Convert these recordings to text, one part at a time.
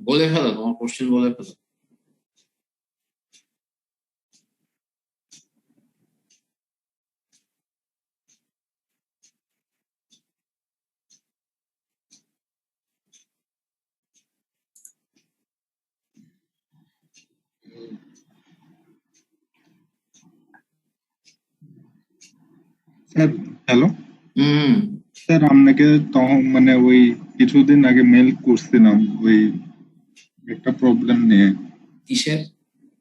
বলে ফেলো, তোমার কোশ্চেন বলে ফেলো। স্যার হ্যালো হুম। স্যার, আপনাকে তখন মানে ওই কিছুদিন আগে মেল করছিলাম ওই একটা প্রবলেম নিয়ে, কিসের?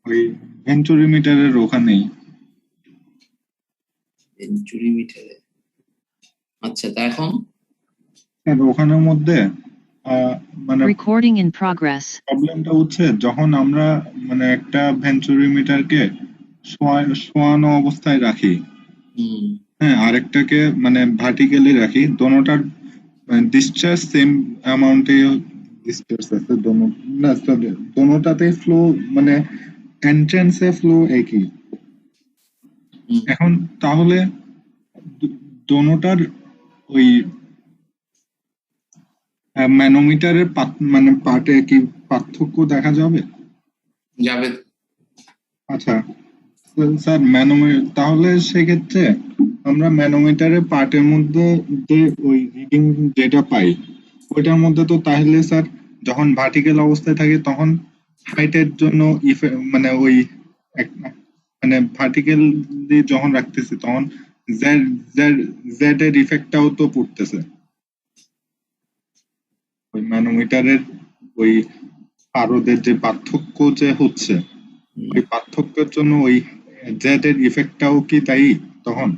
ওই ভেঞ্চুরি মিটারের ওখানেই। সেঞ্চুরি মিটারে? আচ্ছা, তা এখন স্যার ওখানের মধ্যে মানে Recording in progress. প্রবলেমটা হচ্ছে যখন আমরা মানে একটা ভেঞ্চুরি মিটারকে শোয়ানো অবস্থায় রাখি, হুম হ্যাঁ, আরেকটাকে মানে ভার্টিক্যালি রাখি, দোনোটার ডিসচার্জ সেম অ্যামাউন্টে ডিসচার্জ আছে না sorry, দোনোটাতে ফ্লো মানে এন্ট্রান্সে ফ্লো একই। হুম। এখন তাহলে দোনোটার ওই ম্যানোমিটারের মানে পার্টে কি পার্থক্য দেখা যাবে? যাবে। আচ্ছা স্যার, তাহলে সেক্ষেত্রে আমরা ম্যানোমিটারের পার্টের মধ্যে যে ওই রিডিং যেটা পাই, ওইটার মধ্যে তো তাহলে স্যার যখন ভার্টিক্যাল অবস্থায় থাকে তখন হাইটের জন্য মানে ওই মানে ভার্টিক্যাল যখন রাখতেছি তখন জেড জেড জেড এর ইফেক্টটাও তো পড়তেছে ওই ম্যানোমিটারের ওই পারদের যে পার্থক্য যে হচ্ছে, ওই পার্থক্যের জন্য ওই জেড এর ইফেক্টটাও কি তাই তখন?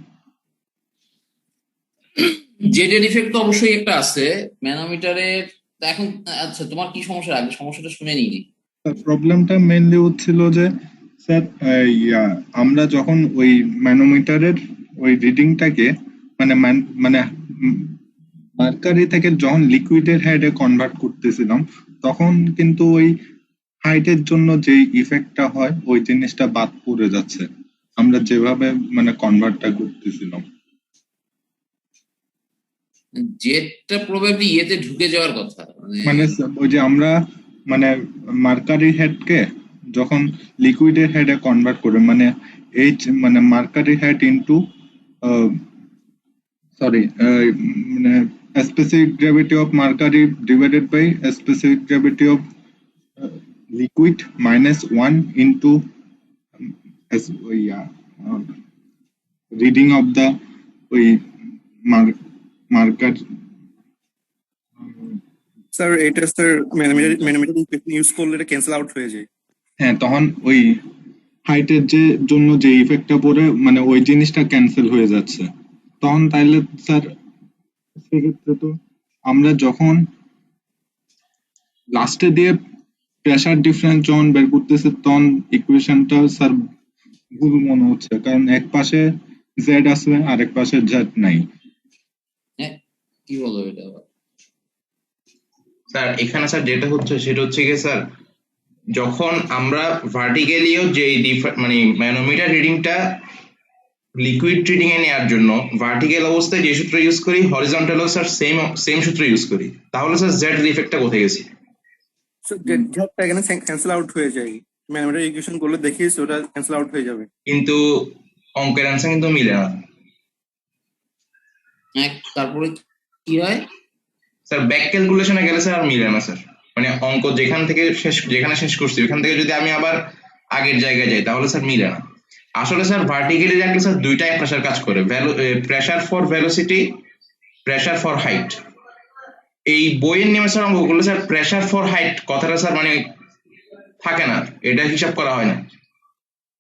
জেডের ইফেক্ট তো অবশ্যই একটা আছে ম্যানোমিটারের। তা এখন আচ্ছা, তোমার কি সমস্যা? আগে সমস্যাটা শুনে নিই। প্রবলেমটা মেইনলি হচ্ছিল যে স্যার আমরা যখন ওই ম্যানোমিটারের ওই রিডিংটাকে মানে মানে মার্কারি থেকে যখন লিকুইডের হেডে কনভার্ট করতেছিলাম, তখন কিন্তু ওই হাইটের জন্য যে ইফেক্টটা হয় ওই জিনিসটা বাদ পড়ে যাচ্ছে আমরা যেভাবে মানে কনভার্টটা করতেছিলাম। জেডটা প্রবাবলি ইয়েতে ঢুকে যাওয়ার কথা, মানে ওই যে আমরা মানে মার্কারি হেডকে যখন লিকুইডের হেডে কনভার্ট করে মানে এইচ মানে মার্কারি হেড ইনটু সরি মানে specific gravity of mercury divided by specific gravity of liquid minus 1 into reading of the ওই মার্কার। স্যার এটা স্যার ম্যানোমিটার ইকুয়েশন ইউজ করলে এটা ক্যান্সেল আউট হয়ে যায়। হ্যাঁ, তখন ওই হাইটের যে জন্য যে ইফেক্টটা পড়ে মানে ওই জিনিসটা ক্যান্সেল হয়ে যাচ্ছে তখন। তাইলে স্যার সেক্ষেত্রে তো আমরা যখন লাস্টে দিয়ে প্রেসার ডিফারেন্স যখন বের করতেছে তখন ইকুয়েশনটা স্যার ভুল মনে হচ্ছে, কারণ এক পাশে জেড আছে আর এক পাশে জেড নাই। হ্যাঁ, কি বলো এটা আবার? স্যার এখানে স্যার যেটা হচ্ছে সেটা হচ্ছে কি স্যার, যখন আমরা ভার্টিক্যালিও যে মানে ম্যানোমিটার রিডিংটা লিকুইড রিডিং এ নেওয়ার জন্য ভার্টিক্যাল অবস্থায় যে সূত্র ইউজ করি, হরিজন্টালও স্যার সেম সূত্র ইউজ করি, তাহলে স্যার জেড এর ইফেক্টটা কোথায় গেছে? স্যার জেডটা এখানে ক্যান্সেল আউট হয়ে যায়, ম্যানোমিটার ইকুয়েশন করলে দেখিয়েছি ওটা ক্যান্সেল আউট হয়ে যাবে, কিন্তু অঙ্কের অ্যান্সার কিন্তু মিলে না। তারপরে কি হয় স্যার? ব্যাক ক্যালকুলেশনে গেলে স্যার আর মিলে না স্যার, মানে অঙ্ক যেখানে শেষ করছি ওখান থেকে যদি আমি আবার আগের জায়গায় যাই তাহলে স্যার মিলে না। আসলে স্যার ভার্টিক্যালি রাখলে স্যার দুইটাই প্রেসার কাজ করে, pressure for velocity, pressure for height. এই বইয়ের নিয়মে স্যার অঙ্ক করলে স্যার প্রেসার ফর হাইট কথাটা স্যার মানে থাকে না, এটা হিসাব করা হয় না।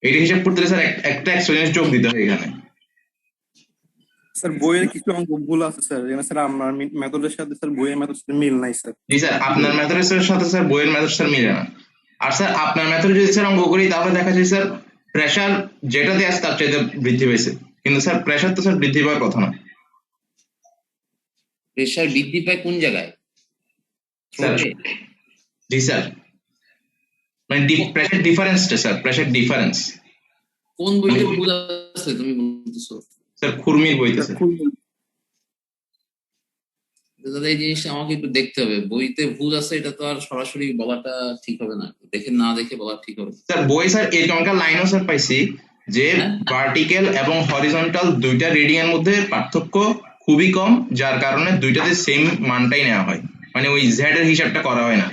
এটা হিসাব করতে স্যার একটা এক্সপেরিয়েন্স যোগ দিতে হয় এখানে। স্যার বইয়ের কিছু অঙ্ক ভুল আছে স্যার, এখানে স্যার আমার মেথডের সাথে স্যার বইয়ের মেথড মিল নাই স্যার। জি স্যার, আপনার মেথডের সাথে স্যার বইয়ের মেথড স্যার মিলে না। আর স্যার আপনার মেথড যদি স্যার অঙ্ক করি তাহলে দেখা যায় স্যার প্রেসার যেটাতে আছে তার চাইতে বৃদ্ধি পেয়েছে, কিন্তু স্যার প্রেসার তো স্যার বৃদ্ধি পাওয়ার কথা না। প্রেসার বৃদ্ধি পায় কোন জায়গায়? স্যার জি স্যার, মানে প্রেসার ডিফারেন্সটা স্যার, প্রেসার ডিফারেন্স। কোন বইতে ভুল আছে তুমি বলতেছো? স্যার খুরমির বইতে স্যার। তাহলে এই জিনিসটা আমাকে একটু দেখতে হবে, বইতে ভুল আছে এটা তো আর সরাসরি বলাটা ঠিক হবে না, দেখে না দেখে বলা ঠিক হবে। স্যার বই স্যার এরকম একটা লাইনও স্যার পাইছি যে হ্যাঁ, ভার্টিক্যাল এবং হরিজন্টাল দুইটা রিডিং এর মধ্যে পার্থক্য খুবই কম, যার কারণে দুইটাতে সেম মানটাই নেওয়া হয়, মানে ওই জেড এর হিসাবটা করা হয় না।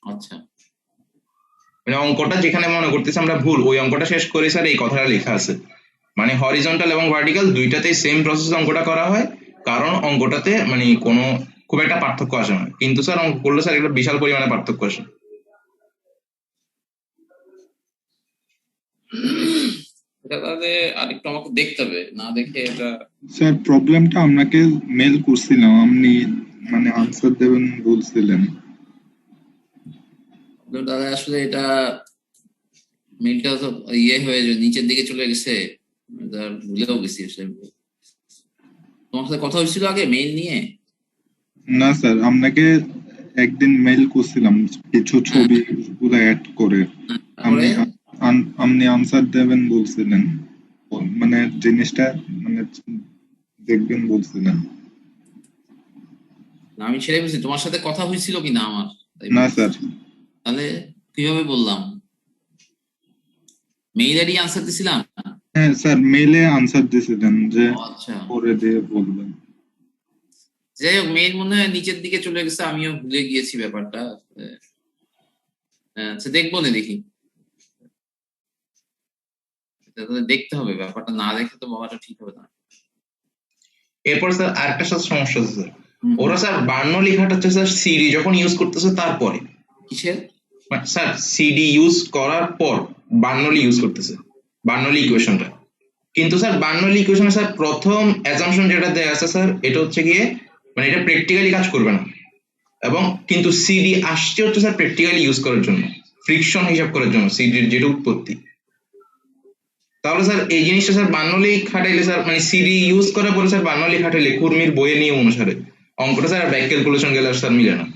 আচ্ছা। মানে অঙ্কটা যেখানে মনে করতেছি আমরা ভুল, ওই অঙ্কটা শেষ করে স্যার এই কথাটা লেখা আছে, মানে হরিজন্টাল এবং ভার্টিক্যাল দুইটাতেই সেম প্রসেস অঙ্কটা করা হয়, কারণ অঙ্কটাতে মানে কোনো খুব একটা পার্থক্য আসে না, কিন্তু স্যার অঙ্ক করলে স্যার একটা বিশাল পরিমাণে পার্থক্য আসে। এটা তাহলে আরেকটু আমাকে দেখতে হবে, না দেখে এটা। স্যার প্রবলেমটা আপনাকে মেল করছিলাম, আপনি মানে আনসার দেবেন বলছিলেন। তাহলে আসলে এটা মেলটা তো হয়ে যায়, নিচের দিকে চলে গেছে, এটা ভুলেও গেছি আসলে। তোমার সাথে কথা হয়েছিল আগে মেইল নিয়ে? না স্যার, আপনাকে একদিন মেল করছিলাম কিছু হ্যাঁ, ছবি গুলো অ্যাড করে। তারপরে আপনি আপনি আনসার দেবেন বলছিলেন, মানে জিনিসটা মানে দেখবেন বলছিলেন। আমি ছেড়ে বলছি, তোমার সাথে কথা হয়েছিল কিনা আমার, তাই না বলছি। স্যার। তাহলে কিভাবে বললাম? মেইল আইডি আনসার দিছিলাম। হ্যাঁ স্যার, মেলে আনসার দিয়েছিলেন যে ও আচ্ছা, পরে দিয়ে বলবেন। যাই হোক, মেইল মনে হয় নিচের দিকে চলে গেছে, আমিও ভুলে গিয়েছি ব্যাপারটা। আচ্ছা, দেখবো না, দেখি। এটা তাহলে দেখতে হবে, ব্যাপারটা না দেখে তো বলাটা ঠিক হবে না। এরপর স্যার আরেকটা সাথে সমস্যা আছে স্যার, হুম, হুম। ওরা স্যার বার্ন লেখাটা হচ্ছে স্যার সিডি যখন ইউজ করতেছে তারপরে, কিসের? মানে স্যার সিডি ইউজ করার পর বার্নলি ইউজ করতেছে, বার্নলি ইকুয়েশনটা। কিন্তু স্যার বার্নলি ইকুয়েশনে স্যার প্রথম অ্যাজাম্পশন যেটা দেয়া আছে স্যার, এটা হচ্ছে গিয়ে মানে এটা প্র্যাকটিক্যালি কাজ করবে না, এবং কিন্তু সিডি আসছে হচ্ছে স্যার প্র্যাকটিক্যালি ইউজ করার জন্য, ফ্রিকশন হিসাব করার জন্য সিডির যেটা উৎপত্তি। তাহলে স্যার এই জিনিসটা স্যার বার্নলি খাটাইলে স্যার মানে সিডি ইউজ করার পরে স্যার বার্নলি খাটাইলে কুর্মির বইয়ের নিয়ম অনুসারে অঙ্কটা স্যার ব্যাক ক্যালকুলেশন গেলে আর স্যার মিলে না।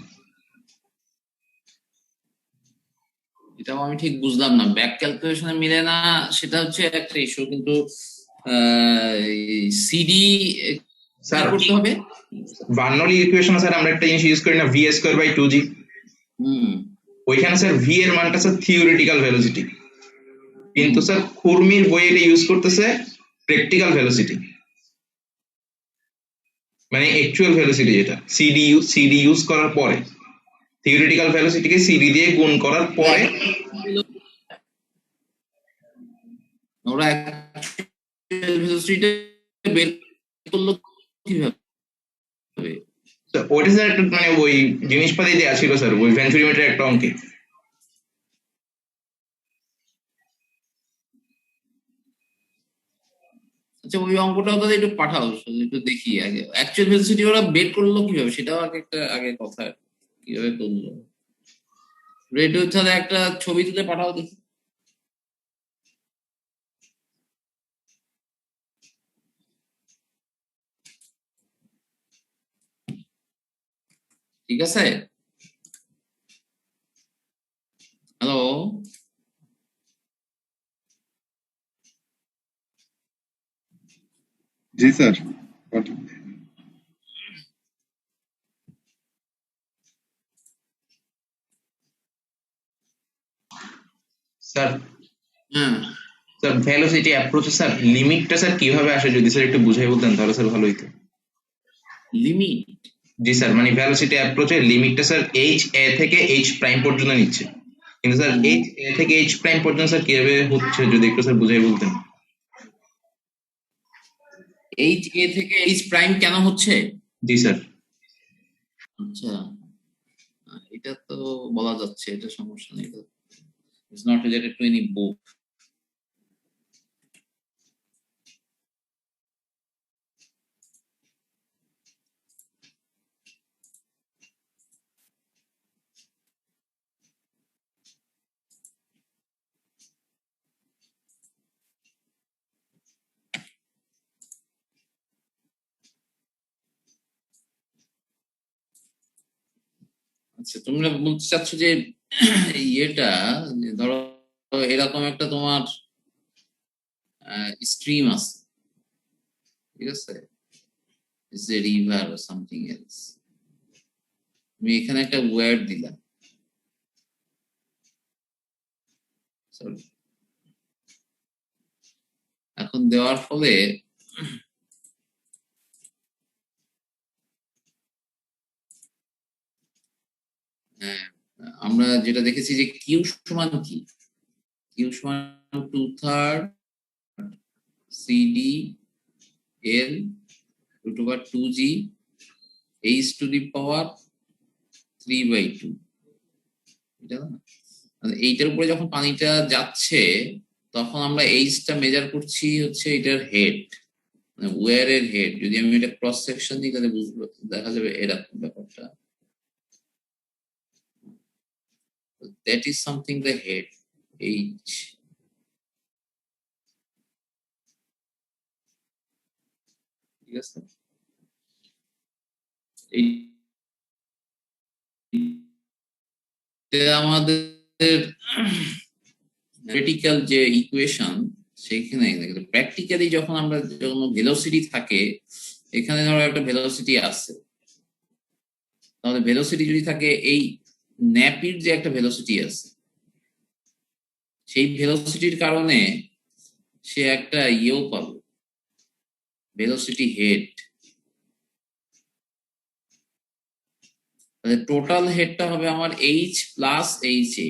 এটাও আমি ঠিক বুঝলাম না, ব্যাক ক্যালকুলেশনে মিলে না, সেটা হচ্ছে একটা ইস্যু, কিন্তু সিডি কি স্যার করতে হবে? বার্নলি ইকুয়েশনে স্যার আমরা একটা জিনিস ইউজ করি না, ভি স্কোয়ার বাই 2g। হুম, ওইখানে স্যার ভি এর মানটা স্যার থিওরিটিক্যাল ভেলোসিটি, কিন্তু হুম। স্যার কুর্মির বইয়ে এটা ইউজ করতেছে প্র্যাকটিক্যাল ভেলোসিটি, মানে অ্যাকচুয়াল ভেলোসিটি যেটা সিডি ইউজ করার পরে, থিওরিটিক্যাল ভেলোসিটিকে সিডি দিয়ে গুণ করার পরে। ওরা ভেলোসিটি বের করলো কিভাবে? তো ওইটা স্যার একটা মানে ওই জিনিসপাতি দেওয়া ছিল স্যার ওই ভেঞ্চুরিমিটার একটা অঙ্কে। আচ্ছা, ওই অঙ্কটাও তাহলে একটু পাঠাও, একটু দেখি আগে অ্যাকচুয়াল ভেলোসিটি ওরা বের করলো কিভাবে, সেটাও আগে একটা আগে কথা, কিভাবে করলো। রেডিও তাহলে একটা ছবি তুলে পাঠাও দেখি। ঠিক আছে। হ্যালো। জি স্যার। স্যার হ্যাঁ, স্যার ভেলোসিটি অ্যাপ্রোচে স্যার লিমিটটা স্যার কিভাবে আসে যদি স্যার একটু বুঝাই বলতেন তাহলে স্যার ভালো হতো। লিমিট। জি স্যার, মানে ভেলোসিটি অ্যাপ্রোচে লিমিটটা স্যার এইচ এ থেকে এইচ প্রাইম পর্যন্ত নিচ্ছে, কিন্তু স্যার এইচ এ থেকে এইচ প্রাইম পর্যন্ত স্যার কিভাবে হচ্ছে যদি একটু স্যার বুঝাই বলতেন। এইচ এ থেকে এইচ প্রাইম কেন হচ্ছে? জি স্যার। আচ্ছা, এটা তো বলা যাচ্ছে, এটা সমস্যা নেই, it's not related to any বুক। আচ্ছা, তোমরা বলতে চাচ্ছ যে ইয়েটা, যে ধরো এরকম একটা তোমার স্ট্রিম আছে, ঠিক আছে, is a river or something else. আমি এখানে একটা ওয়ার্ড দিলাম, সরি। এখন দেওয়ার ফলে আমরা যেটা দেখেছি যে কিউ সমান কি, কিউ সমান 2/3 CD L √2g h to the power 3/2। এটা না, এইটার উপরে যখন পানিটা যাচ্ছে তখন আমরা এইচটা মেজার করছি হচ্ছে এটার হেড, মানে ওয়ারের হেড। যদি আমি এটা ক্রস সেকশন দিই তাহলে বুঝবো, দেখা যাবে এরকম ব্যাপারটা। That is something the head H। ঠিক আছে, আমাদের থিওরিটিক্যাল যে ইকুয়েশন সেখানে, প্র্যাকটিক্যালি যখন আমরা যখন ভেলোসিটি থাকে, এখানে ধরো একটা ভেলোসিটি আছে, তাহলে ভেলোসিটি যদি থাকে, এই ন্যাপির যে একটা ভেলোসিটি আছে, সেই ভেলোসিটির কারণে সে একটা ইয়েও পাবে, ভেলোসিটি হেড। তাহলে টোটাল হেডটা হবে আমার এইচ প্লাস এইচ এ।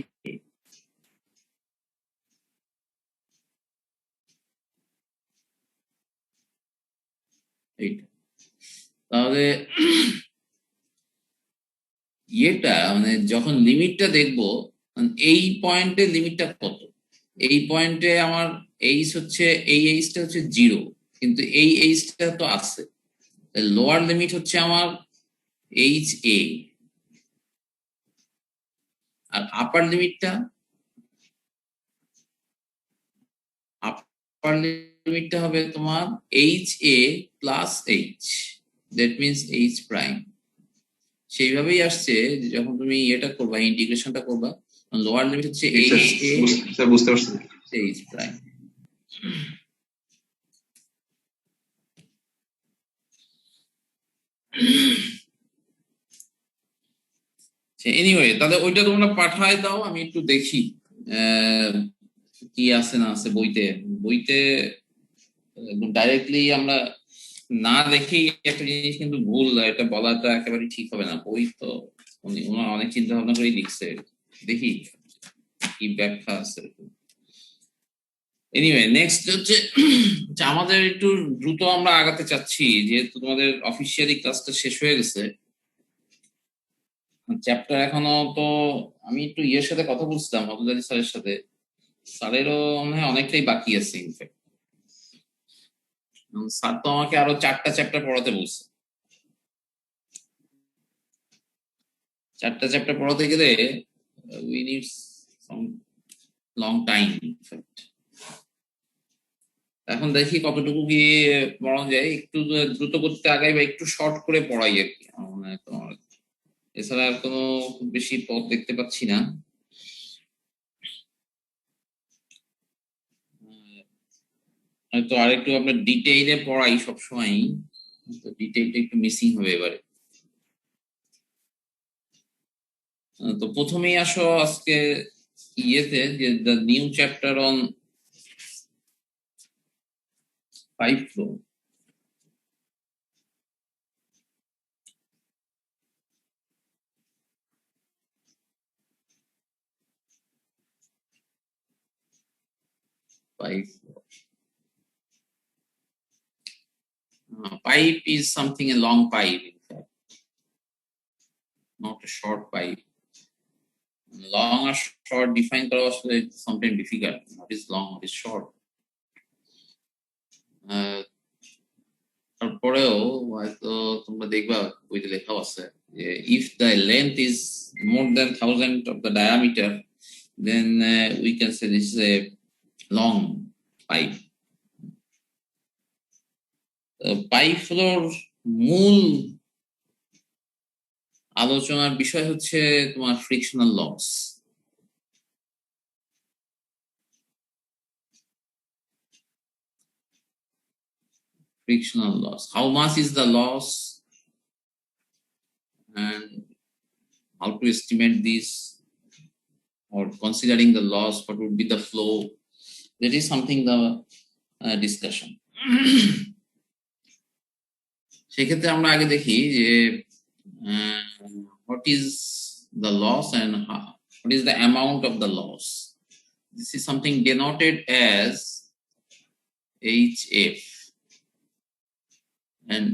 এইটা তাহলে ইয়েটা মানে যখন লিমিটটা দেখবো, এই পয়েন্টে লিমিটটা কত, এই পয়েন্টে আমার এইচ হচ্ছে, এই এইচটা হচ্ছে 0, কিন্তু এই এইচটা তো আছে, লোয়ার লিমিট হচ্ছে আমার এইচ এ, আর আপার লিমিটটা হবে তোমার H A plus H, that means H prime. সেইভাবেই আসছে যে যখন তুমি এটা করবা, ইন্টিগ্রেশনটা করবা, লোয়ার লিমিট হচ্ছে এইচ এ, স্যার বুঝতে পারছি। H prime. এনিওয়ে, তাহলে ওইটা তোমরা পাঠায় দাও, আমি একটু দেখি কি আছে না আছে বইতে। বইতে ডাইরেক্টলি আমরা না দেখেই একটা জিনিস কিন্তু ভুল, এটা বলাটা একেবারে ঠিক হবে না। বই তো ওনারা অনেক চিন্তা ভাবনা করেই লিখছে, দেখি কি ব্যাখ্যা আছে। এনিওয়ে, নেক্সট হচ্ছে আমাদের একটু দ্রুত আমরা আগাতে চাচ্ছি, যেহেতু তোমাদের অফিসিয়ালি ক্লাসটা শেষ হয়ে গেছে। চ্যাপ্টার এখনো তো, আমি একটু ইয়ের সাথে কথা বলছিলাম, আব্দুল স্যারের সাথে, স্যারেরও মনে হয় অনেকটাই বাকি আছে। ইনফ্যাক্ট স্যার তো আমাকে আরো 4টা চ্যাপ্টার পড়াতে বলছে। 4টা চ্যাপ্টার পড়াতে গেলে we need some long time. In fact এখন দেখি কতটুকু কি পড়ানো যায়, একটু দ্রুত করতে আগাই বা একটু শর্ট করে পড়াই আর কি। তোমার এছাড়া আর কোনো খুব বেশি পথ দেখতে পাচ্ছি না। হয়তো আরেকটু আমরা ডিটেইলে পড়াই সবসময়, তো ডিটেইলটা একটু মিসিং হবে এবারে। তো প্রথমেই আসো আজকে ইয়েতে, যে the new chapter on 5 flow. Pipe is something, a long pipe, in fact, not a short pipe. Long or short define করা আসলে sometimes difficult. What is long, what is short? তারপরেও হয়তো তোমরা দেখবা বইতে লেখাও আছে যে if the length is more than 1000 of the diameter, then we can say this is a long pipe. Pipe flow মূল আলোচনার বিষয় হচ্ছে তোমার frictional loss. frictional loss. How much is the loss and how to estimate this, or considering the loss, what would be the flow? That is something the discussion. সেক্ষেত্রে আমরা আগে দেখি যে what is the loss and what is the amount of the loss. This is something denoted as HF, and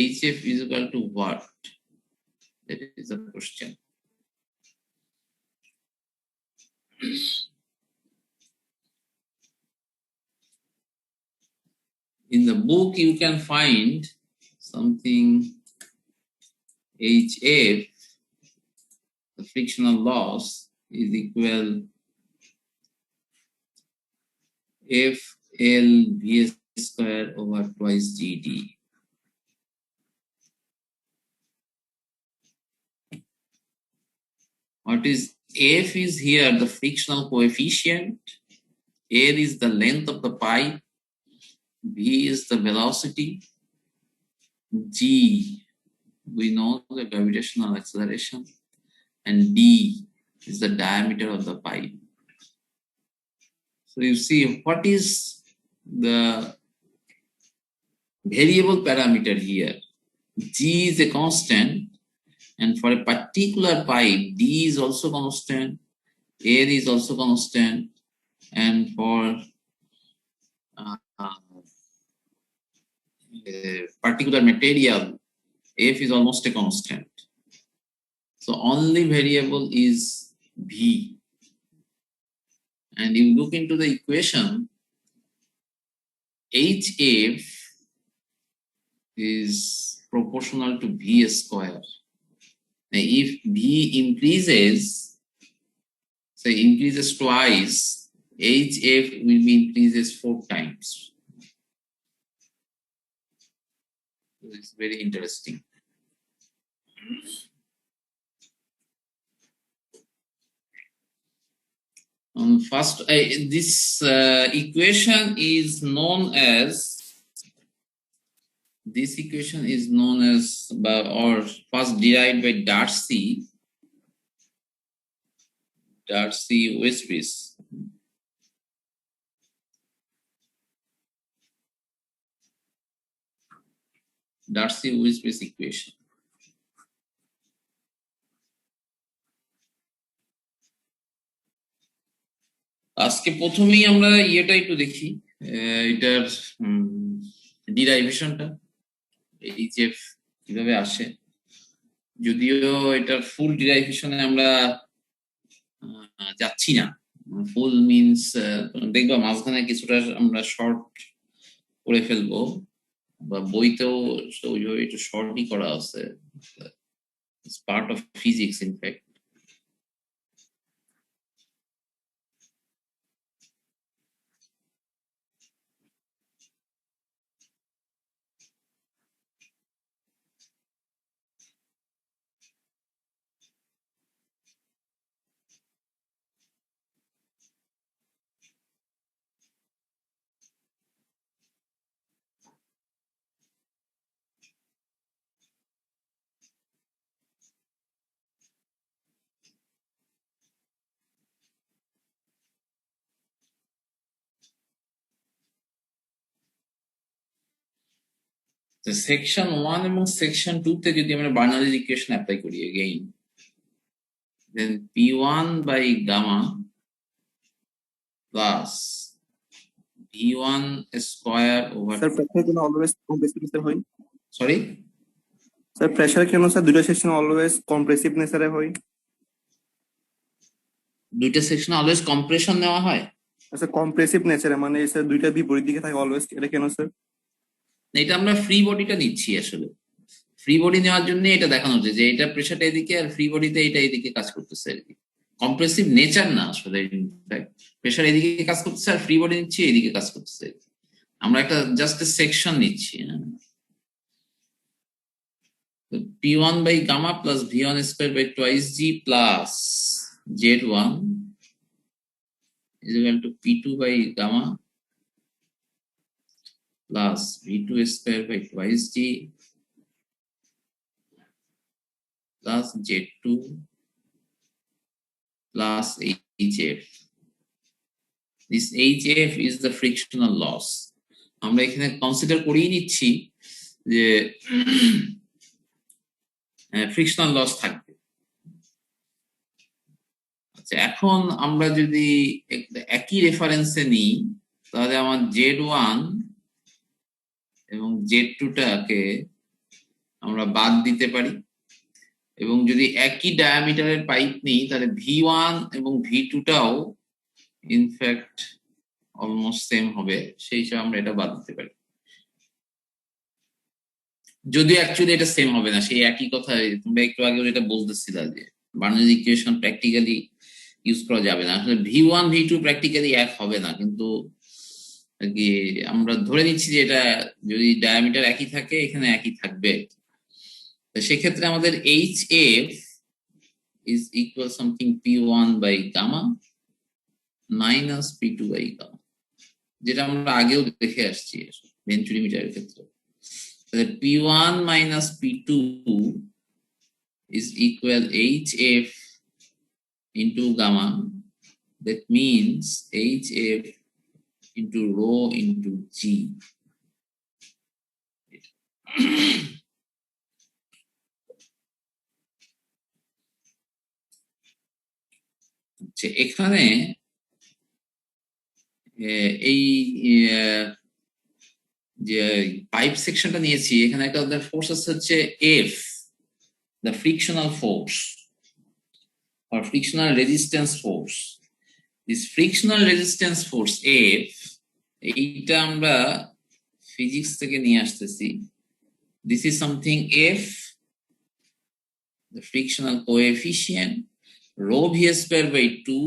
HF is equal to what? That is the question. In the book you can find something HF, the frictional loss, is equal FL VS square over twice GD. What is F is here the frictional coefficient, L is the length of the pipe, V is the velocity, G we know the gravitational acceleration, and D is the diameter of the pipe. So you see what is the variable parameter here. G is a constant, and for a particular pipe D is also constant, L is also constant, and for a particular material F is almost a constant. So only variable is V. And you look into the equation, HF is proportional to V square. Now if V increases, say increases twice, HF will be increases 4 times. It's very interesting. First, this equation is known as or first derived by Darcy-Weisbrot. Darcy-Weisbrot equation. আজকে প্রথমেই আমরা ইয়েটা একটু দেখি, এটার ডিরাইভেশনটা, HF কিভাবে আসে। যদিও এটার ফুল ডিরাইভেশনে আমরা যাচ্ছি না, ফুল মিনস দেখবা মাঝখানে কিছুটা আমরা শর্ট করে ফেলবো, বা বইতেও ওইভাবে একটু শর্টই করা আছে, it's part of physics in fact. Section 1 এবং সেকশন 2 তে যদি আমরা বার্নাউলির ইকুয়েশন অ্যাপ্লাই করি again, then P1 by gamma plus V1 square over sir pressure কেন অলওয়েজ কম্প্রেসিভ নেচার হয়? সরি স্যার প্রেসার কেন স্যার দুটো সেকশন অলওয়েজ কম্প্রেসিভ নেচারে হয়? দুইটা সেকশন অলওয়েজ কম্প্রেশন নেওয়া হয়। আচ্ছা কম্প্রেসিভ নেচারে মানে স্যার দুইটা বিপরীত দিকে থাকে অলওয়েজ, এটা কেন স্যার? এটা আমরা ফ্রি বডিটা নিচ্ছি, আসলে ফ্রি বডি নেওয়ার জন্য এটা দেখানো হচ্ছে যে এটা প্রেসারটা এদিকে আর ফ্রি বডিতে এটা এদিকে কাজ করতেছে আর কি। কম্প্রেসিভ নেচার না আসলে, প্রেসার এদিকে কাজ করতেছে আর ফ্রি বডি নিচ্ছি এদিকে কাজ করতেছে, আমরা একটা জাস্ট সেকশন নিচ্ছি। P1 by gamma plus V1 square by twice G plus Z1 is equal to P2 by gamma plus v2 square by twice g plus z2 plus hf. This hf is the frictional loss. আমরা এখানে consider করিয়ে নিচ্ছি যে frictional loss থাকবে। আচ্ছা, এখন আমরা যদি একই রেফারেন্সে নিই তাহলে আমার z1 এবং z2 টাকে আমরা বাদ দিতে পারি, এবং যদি একই ডায়ামিটারের পাইপ নিই তাহলে v1 এবং v2 টাও ইনফ্যাক্ট অলমোস্ট সেম হবে, সেই হিসাবে আমরা এটা বাদ দিতে পারি। যদিও অ্যাকচুয়ালি এটা সেম হবে না, সেই একই কথা তোমরা একটু আগে এটা বলতেছিল যে বার্নৌলির ইকুয়েশন প্র্যাকটিক্যালি ইউজ করা যাবে না। আসলে v1 v2 প্র্যাকটিক্যালি এক হবে না, কিন্তু আর কি আমরা ধরে নিচ্ছি যে এটা যদি ডায়ামিটার একই থাকে এখানে একই থাকবে। তো সেক্ষেত্রে আমাদের hf is equal something p1 by gamma minus p2 by gamma, যেটা আমরা আগেও দেখে আসছি ভেন্চুরিমিটারের ক্ষেত্রে। তাহলে p1 minus p2 is equal hf into gamma. That means hf into rho into g. এখানে এই যে পাইপ সেকশনটা নিয়েছি, এখানে একটা ফোর্স আছে হচ্ছে F, the frictional force or frictional resistance force. This frictional resistance force F, এইটা আমরা ফিজিক্স থেকে নিয়ে আসতেছি। This is something F, the frictional coefficient, rho v square by 2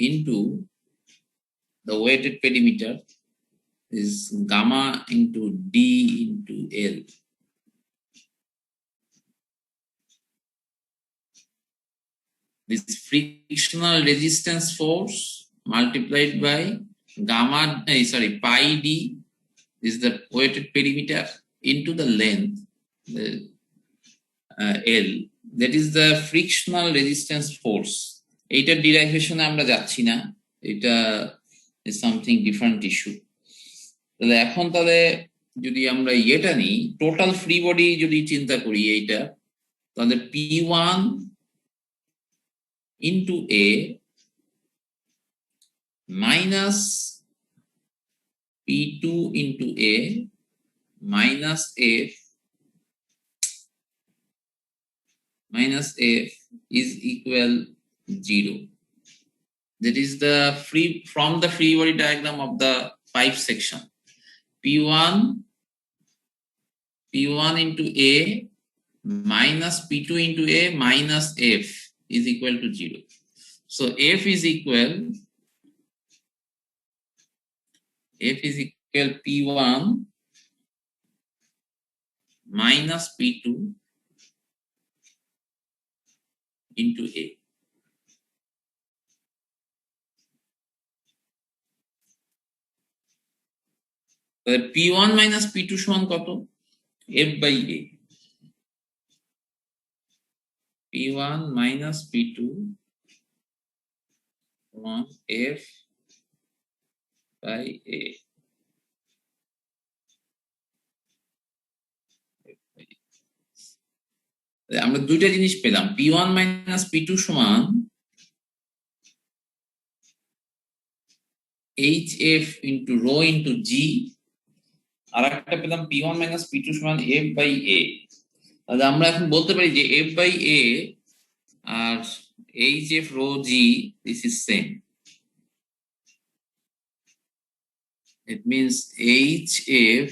into the weighted perimeter is gamma into d into L. This frictional resistance force multiplied by gamma, pi d is the weighted perimeter into the length, the L. That is the frictional resistance force. এইটার ডিরাইভেশনে আমরা যাচ্ছি না, এটা is something different issue. তাহলে এখন তাহলে যদি আমরা এটা নিই, টোটাল ফ্রি বডি যদি চিন্তা করি এইটা, তাহলে p1 into a minus p2 into a minus f is equal 0. That is the from the free body diagram of the pipe section. P1 into a minus p2 into a minus f is equal to 0. So f is equal p1 minus p2 into a. p1 minus p2 সমান কত? f by a. p1 minus p2 সমান f by a. আমরা দুইটা জিনিস পেলাম, p1 minus p2 সমান hf into rho into g, আর একটা পেলাম p1 minus p2 সমান f by a। তাহলে আমরা এখন বলতে পারি যে f by a R hf rho g this is same. It means hf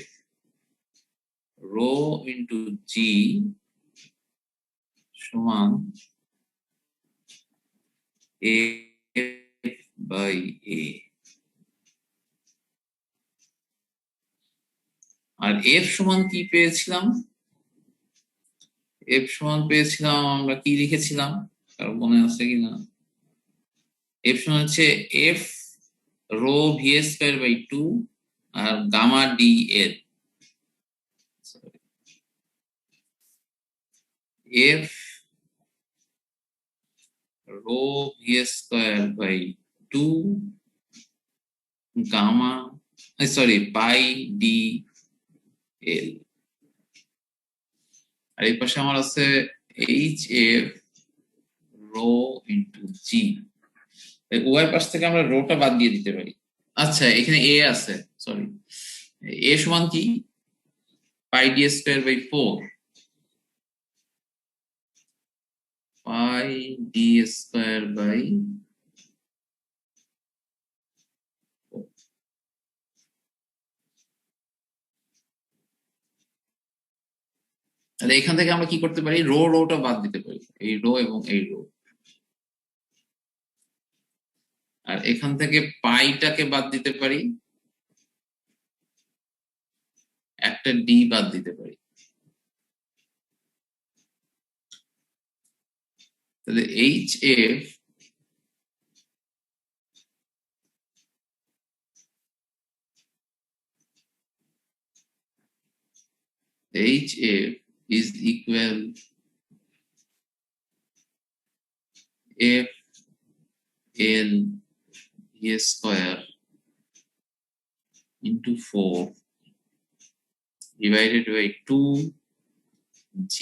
rho into g সমান f by a, R f সমান কি পেয়েছিলাম? f সমান পেয়েছিলাম, আমরা কি লিখেছিলাম কারো মনে আছে কিনা? f সমান হচ্ছে f rho VS square by 2 আর gamma D L F rho VS square by 2 gamma sorry pi D L আর এই পাশে আমার আছে H F rho into G উভয় পাশ থেকে আমরা রোটা বাদ দিয়ে দিতে পারি। আচ্ছা এখানে এ আছে, সরি, এ সমান কি pi D square by 4 pi D square by তাহলে এখান থেকে আমরা কি করতে পারি, রোটা বাদ দিতে পারি, এই রো এবং এই রো, আর এখান থেকে পাইটাকে বাদ দিতে পারি, একটা ডি বাদ দিতে পারি। তাহলে H F is equal f l v square into 4 divided by 2 g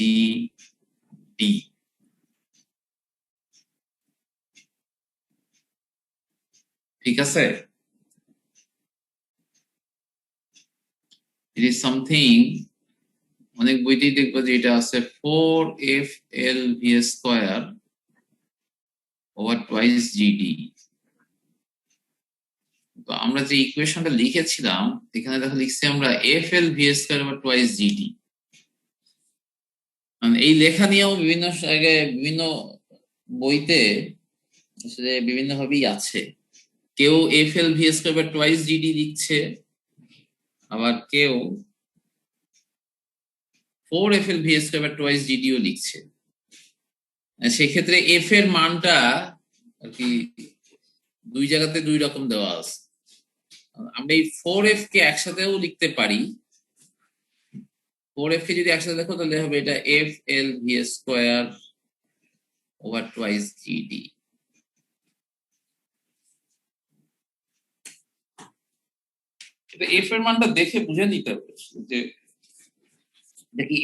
d। ঠিক আছে, it is something অনেক বইতেই দেখবো যে এটা আছে 4f l v square over twice gd। তো আমরা যে ইকুয়েশনটা লিখেছিলাম এখানে দেখো লিখছি আমরা fl v square over twice gd। এই লেখা নিয়েও বিভিন্ন জায়গায় বিভিন্ন বইতে আসলে বিভিন্ন ভাবেই আছে, কেউ fl v square over twice gd লিখছে, আবার কেউ 4fl v square over twice gd ও লিখছে। সেক্ষেত্রে f এর মানটা আর কি দুই জায়গাতে দুই রকম দেওয়া আছে। আমরা এই 4f কে একসাথেও লিখতে পারি, 4f কে যদি একসাথে দেখো তাহলে হবে এটা fl v square over twice gd। f এর মানটা দেখে বুঝে নিতে হবে যে দেখি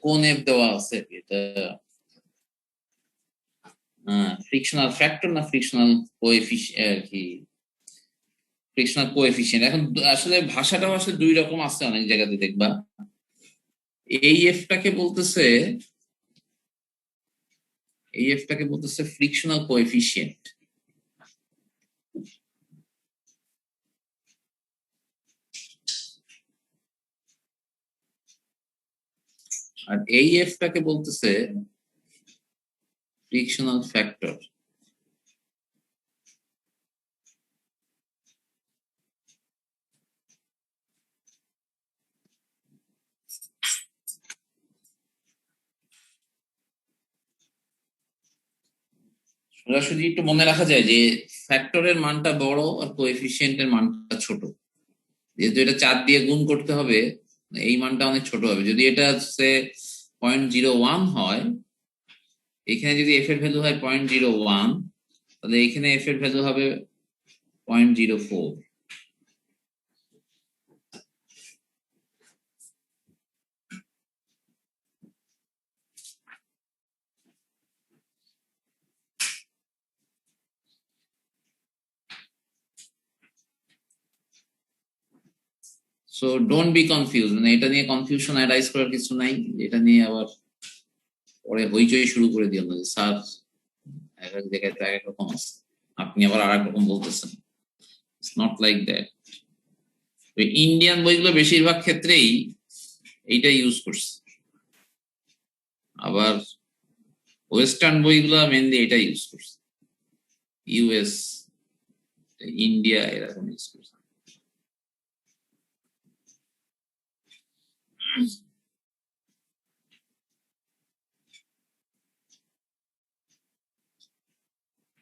কোন f দেওয়া আছে, এটা ফ্রিকশনাল ফ্যাক্টর না ফ্রিকশনাল কোএফিশিয়েন্ট আর কি, ফ্রিকশনাল কোএফিশিয়েন্ট। এখন আসলে ভাষাটাও আসলে দুই রকম আছে অনেক জায়গাতে দেখবা, এই এফটাকে বলতেছে ফ্রিকশনাল কোএফিশিয়েন্ট, আর এই এফটাকে বলতেছে ফ্রিকশনাল ফ্যাক্টর। সোজাসুজি একটু মনে রাখা যায় যে ফ্যাক্টরের মানটা বড় আর কোএফিশিয়েন্টের মানটা ছোট, যেহেতু এটা 4 দিয়ে গুণ করতে হবে এই মানটা অনেক ছোট হবে। যদি এটা হচ্ছে 0.01 হয়, এখানে যদি এফ এর ভ্যালু হয় 0.01 তাহলে এখানে এফ এর ভ্যালু হবে 0.04। সো ডোন্ট বি কনফিউজ, মানে এটা নিয়ে কনফিউশন অ্যারাইজ করার কিছু নাই, এটা নিয়ে আবার পরে হইচই শুরু করে দিও না যে স্যার এক এক জায়গায় তো এক এক রকম আছে, আপনি আবার আর এক রকম বলতেছেন। It's not like that. Indian বইগুলো বেশিরভাগ ক্ষেত্রেই এইটা ইউজ করছে, আবার ওয়েস্টার্ন বইগুলো মেনলি এটা ইউজ করছে, ইউএস ইন্ডিয়া এরকম ইউজ করছে।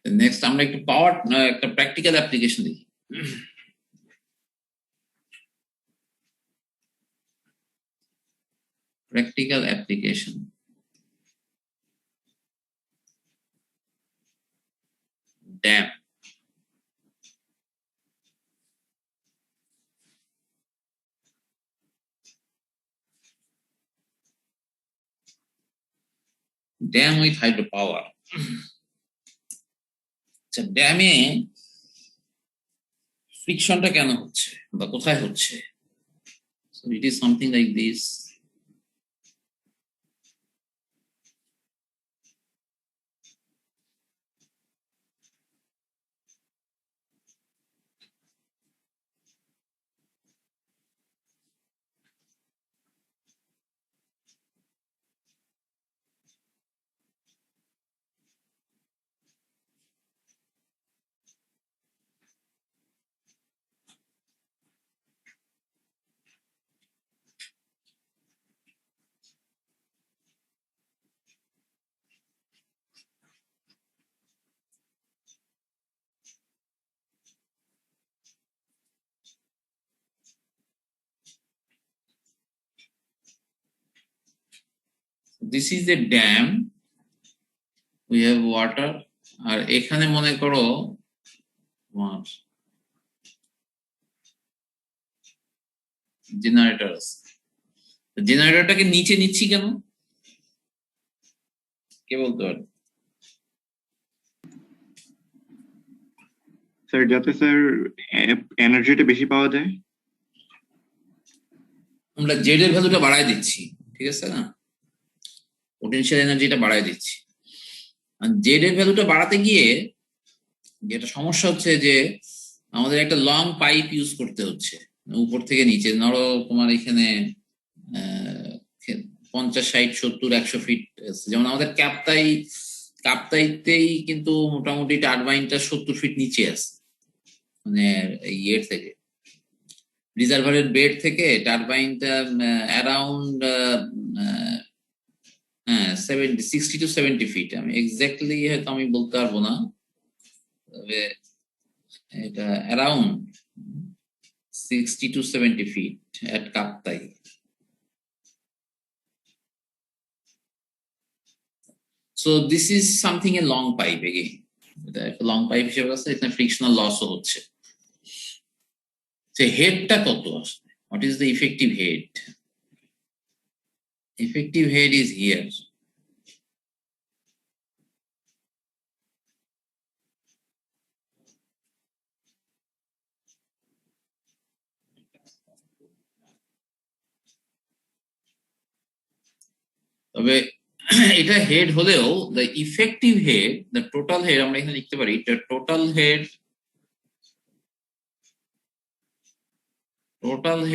নেক্সট আমরা একটু একটা প্র্যাকটিক্যাল অ্যাপ্লিকেশন দেখি। Practical application. Dam. Dam with hydropower. আচ্ছা, ড্যামে ফ্রিকশনটা কেন হচ্ছে বা কোথায় হচ্ছে? So it is something like this. This is a dam. We have water. আর এখানে মনে করো তোমার জেনারেটর আছে। জেনারেটরটাকে নিচে নিচ্ছি কেন? কে বলতে পারে? স্যার যাতে স্যার এনার্জিটা বেশি পাওয়া যায়। আমরা জেড এর ভ্যালুটা বাড়ায় দিচ্ছি, ঠিক আছে না? পোটেনশিয়াল এনার্জিটা বাড়ায় দিচ্ছি। আর জেড এর ভ্যালুটা বাড়াতে গিয়ে যেটা সমস্যা হচ্ছে যে আমাদের একটা লং পাইপ ইউজ করতে হচ্ছে উপর থেকে নিচে। ধরো তোমার এখানে 50, 60, 70, 100 ফিট আছে। যেমন আমাদের কাপ্তাইতেই কিন্তু মোটামুটি টারবাইনটা 70 ফিট নিচে আছে, মানে ইয়ের থেকে, রিজার্ভারের বেড থেকে টারবাইনটা অ্যারাউন্ড 60 to 70 ফিট। আমি এক্স্যাক্টলি হয়তো আমি বলতে পারবো না, তবে এটা around 60 to 70 feet at Kaptai. So this is something a long pipe again. এটা একটা লং পাইপ হিসেবে আছে, এখানে ফ্রিকশনাল লসও হচ্ছে। যে হেডটা কত আসলে? What is the effective head? Effective head is here. তবে এটা হেড হলেও the effective head, the total head আমরা এখানে লিখতে পারি the total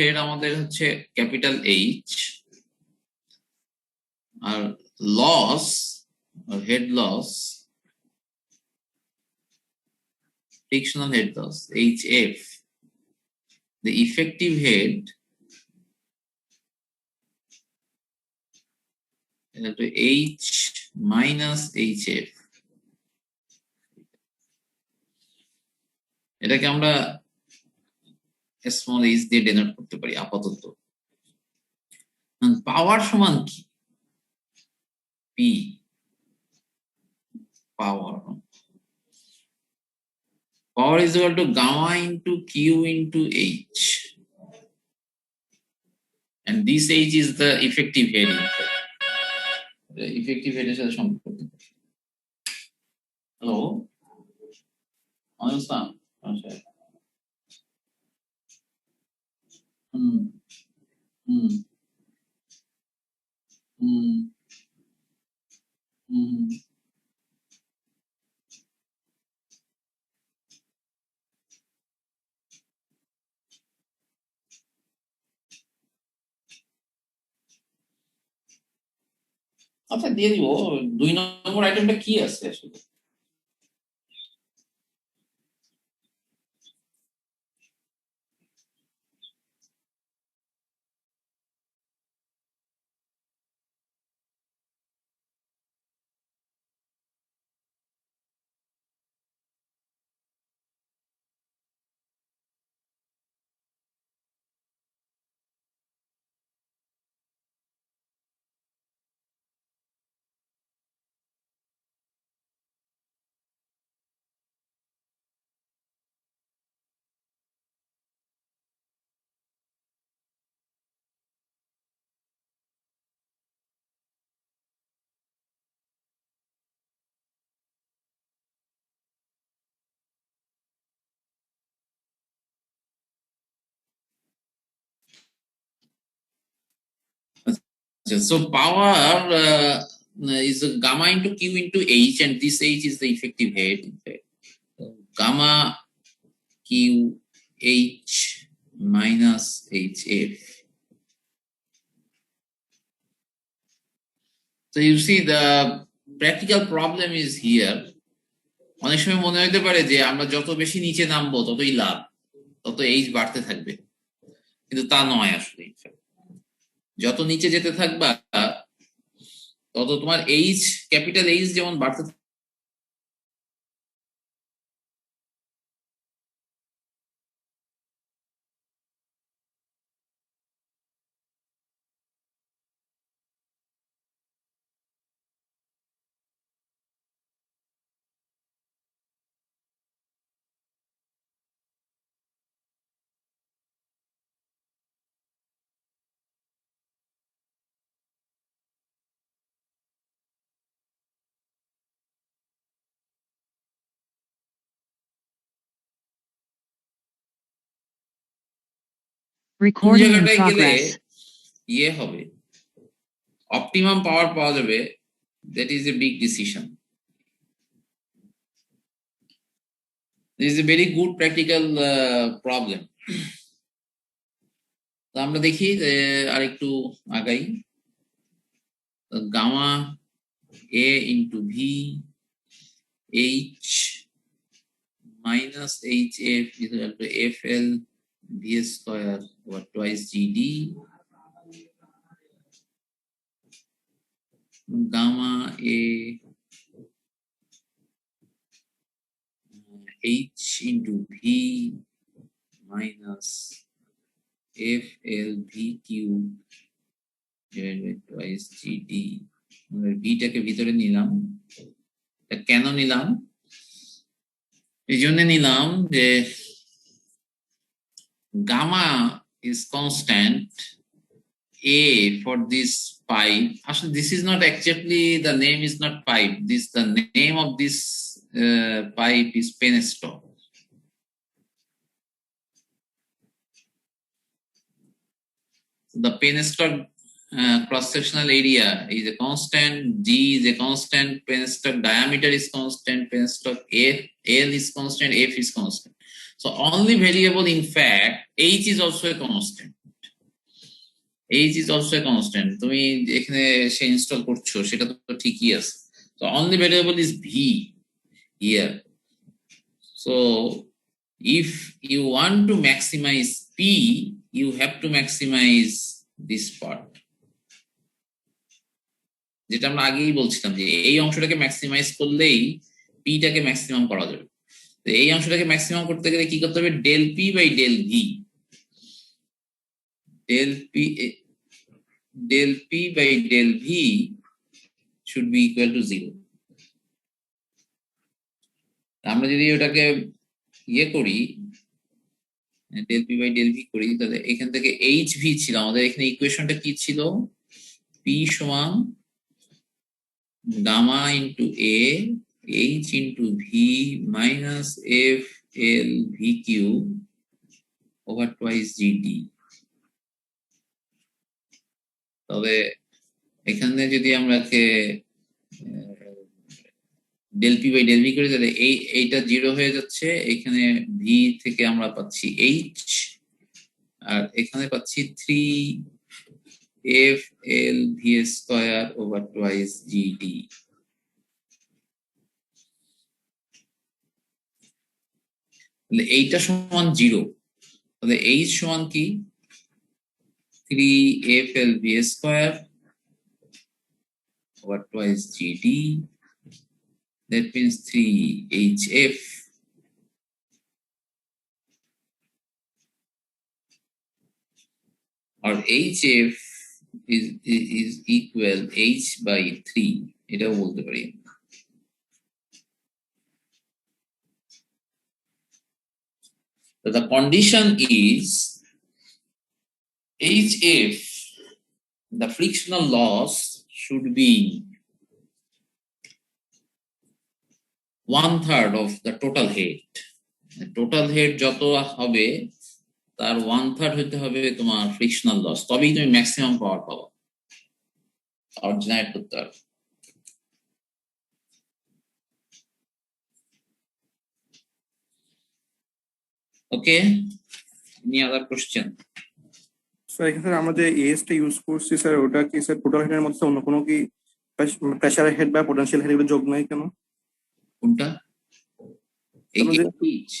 head আমাদের হচ্ছে ক্যাপিটাল H, আর loss or head loss, frictional head loss HF, the effective head to H minus HF। এটাকে আমরা স্মল h দিয়ে ডেনোট করতে পারি আপাতত। পাওয়ার সমান কি? P power is equal to gamma into Q into H, and this H is the effective head. The effective head এর সাথে সম্পর্ক। Hello, understand? আচ্ছা, হুম হুম হুম হুম। আচ্ছা, দিয়ে দিব। 2 নম্বর আইটেমটা কি আছে আসলে? So power is a gamma into Q into H, and this H is the effective head. In fact, so gamma Q H minus HF. So you see the practical problem is here. অনেক সময় মনে হতে পারে যে আমরা যত বেশি নিচে নামবো ততই লাভ, তত এইচ বাড়তে থাকবে, কিন্তু তা নয় আসলে। যত নিচে যেতে থাকবা তত তোমার এইচ, ক্যাপিটাল এইচ যেমন বাড়তে Recording in জায়গাটায় গেলে progress. ইয়ে হবে, অপটিমাম পাওয়ার পাওয়া যাবে, that is a big decision. This is a very good practical problem. তো আমরা দেখি আর একটু আগাই। Gamma A into V H minus HF is equal to FL VS square over twice GD. Gamma A H into V minus FL VQ divided by twice GD. আমরা ভিটাকে ভিতরে নিলাম, কেন নিলাম? এই জন্য নিলাম যে gamma is constant A for this pipe. Actually, this is not actually, the name is not pipe. The name of this pipe is penstock. The penstock cross-sectional area is a constant, G is a constant, penstock diameter is constant, penstock L is constant, F is constant. So only variable, in fact, H is also a constant. H is also a constant. তুমি এখানে সে install করছো সেটা তো ঠিকই আছে। So only variable is V here. So if you want to maximize P, you have to maximize this part. যেটা আমরা আগেই বলছিলাম যে এই অংশটাকে ম্যাক্সিমাইজ করলেই পিটাকে ম্যাক্সিমাম করা যাবে। তো এই অংশটাকে ম্যাক্সিমাম করতে গেলে কি করতে হবে? Del P by del V, del P by del V should be equal to 0. আমরা যদি ওটাকে ইয়ে করি, del P by del V করি, তাহলে এখান থেকে HV ছিল আমাদের, এখানে ইকুয়েশনটা কি ছিল? P সমান gamma into A H into V minus F L V Q over twice GD। তবে এখানে যদি আমরা del P by del V করি তাহলে এইটা 0 হয়ে যাচ্ছে, এখানে ভি থেকে আমরা পাচ্ছি এইচ, আর এখানে পাচ্ছি 3 FL VS square over twice GD। তাহলে এইটা সমান 0, তাহলে এইচ সমান কি? 3 FL VS square over twice GD. That means 3 HF or HF is equal H by 3. এটাও বলতে পারি। So the condition is HF, the frictional loss should be 1/3 of the total head. The total head যত হবে তার 1/3 হতে হবে তোমার frictional loss, তবেই তুমি ম্যাক্সিমাম পাওয়ার পাবো। পাওয়ার জেনারেট করতে পারবে। ওকে, এনি আদার কোশ্চেন? স্যার এখানে স্যার আমরা যে এস টা ইউজ করছি স্যার, ওটা কি স্যার টোটাল হেডের মধ্যে অন্য কোনো কি প্রেসার হেড বা পটেনশিয়াল হেড এগুলো যোগ নাই কেন? কোনটা? আমরা যে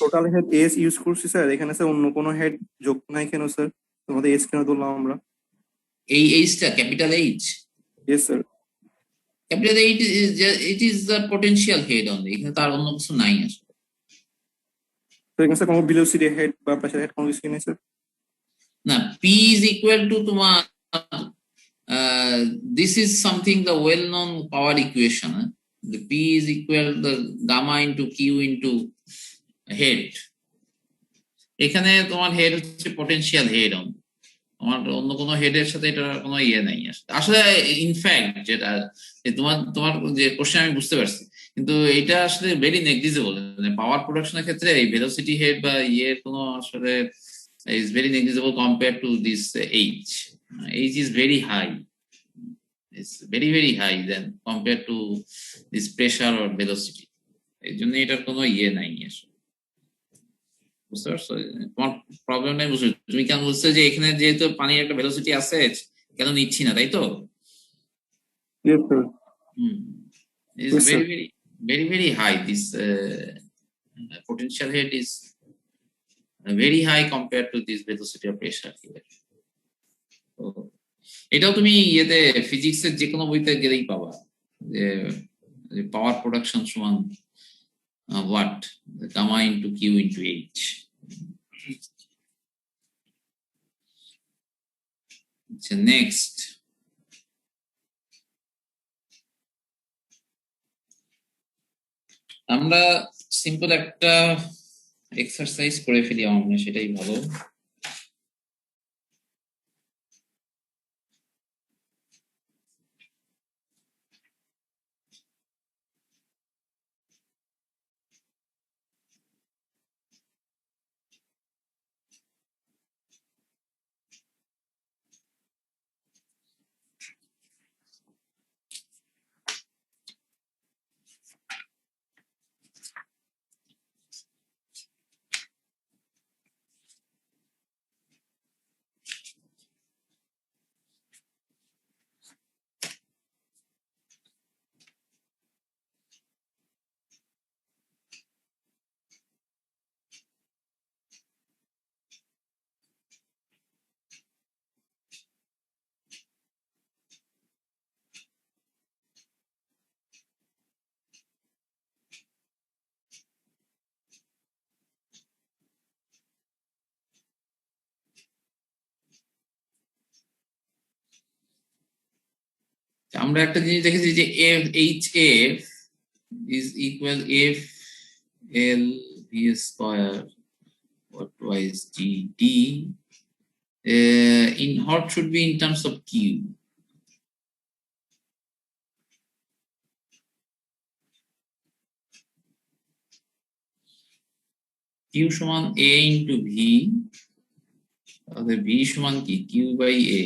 টোটাল হেড এস ইউজ করছি স্যার, এখানে স্যার অন্য কোনো হেড যোগ নাই কেন স্যার? তোমাদের এস কেন ধরলাম আমরা? এই এইচটা capital H, yes sir. Capital H it is the potential head only, এখানে তার অন্য কিছু নাই আসলে। তো এখানে স্যার কোনো ভেলোসিটি হেড বা প্রেসার হেড কোনো কিছু নেই স্যার? না, পি ইজ ইকুয়াল টু তোমার this is something the well known power equation, the P is equal the gamma into Q into head। এখানে তোমার হেড হচ্ছে পটেনশিয়াল হেড, তোমার অন্য কোনো হেডের সাথে এটা কোনো ইয়ে নাই আসলে। ইনফ্যাক্ট যেটা তোমার তোমার যে কোশ্চেন আমি বুঝতে পারছি, কিন্তু এটা আসলে ভেরি নেগলিজেবল। মানে পাওয়ার প্রোডাকশনের ক্ষেত্রে এই ভেলোসিটি হেড বা ইয়ের কোনো আসলে is very negligible compared to this H. H is very high. It's very high than compared to this pressure or velocity. এই জন্য এটার কোনো ইয়ে নাই আসলে। বুঝতে পারছো তোমার প্রবলেম নাই? বুঝছো তুমি কেন বুঝছো যে এখানে যেহেতু পানির একটা ভেলোসিটি আছে কেন নিচ্ছি না, তাই তো? Yes sir. Is Yes, sir. very high. This potential head is very high compared to this velocity of pressure here. তো এটাও তুমি ইয়েতে ফিজিক্সের যে কোনো বইতে গেলেই পাবা যে পাওয়ার প্রোডাকশন সমান watt gamma into Q into H. আচ্ছা, নেক্সট আমরা সিম্পল একটা এক্সারসাইজ করে ফেলি, আমার মনে হয় সেটাই ভালো। আমরা একটা জিনিস দেখেছি যে F H F is equal F L V square or twice g d in what should be in terms of q. q সমান a into v, তাহলে v সমান কি q by a।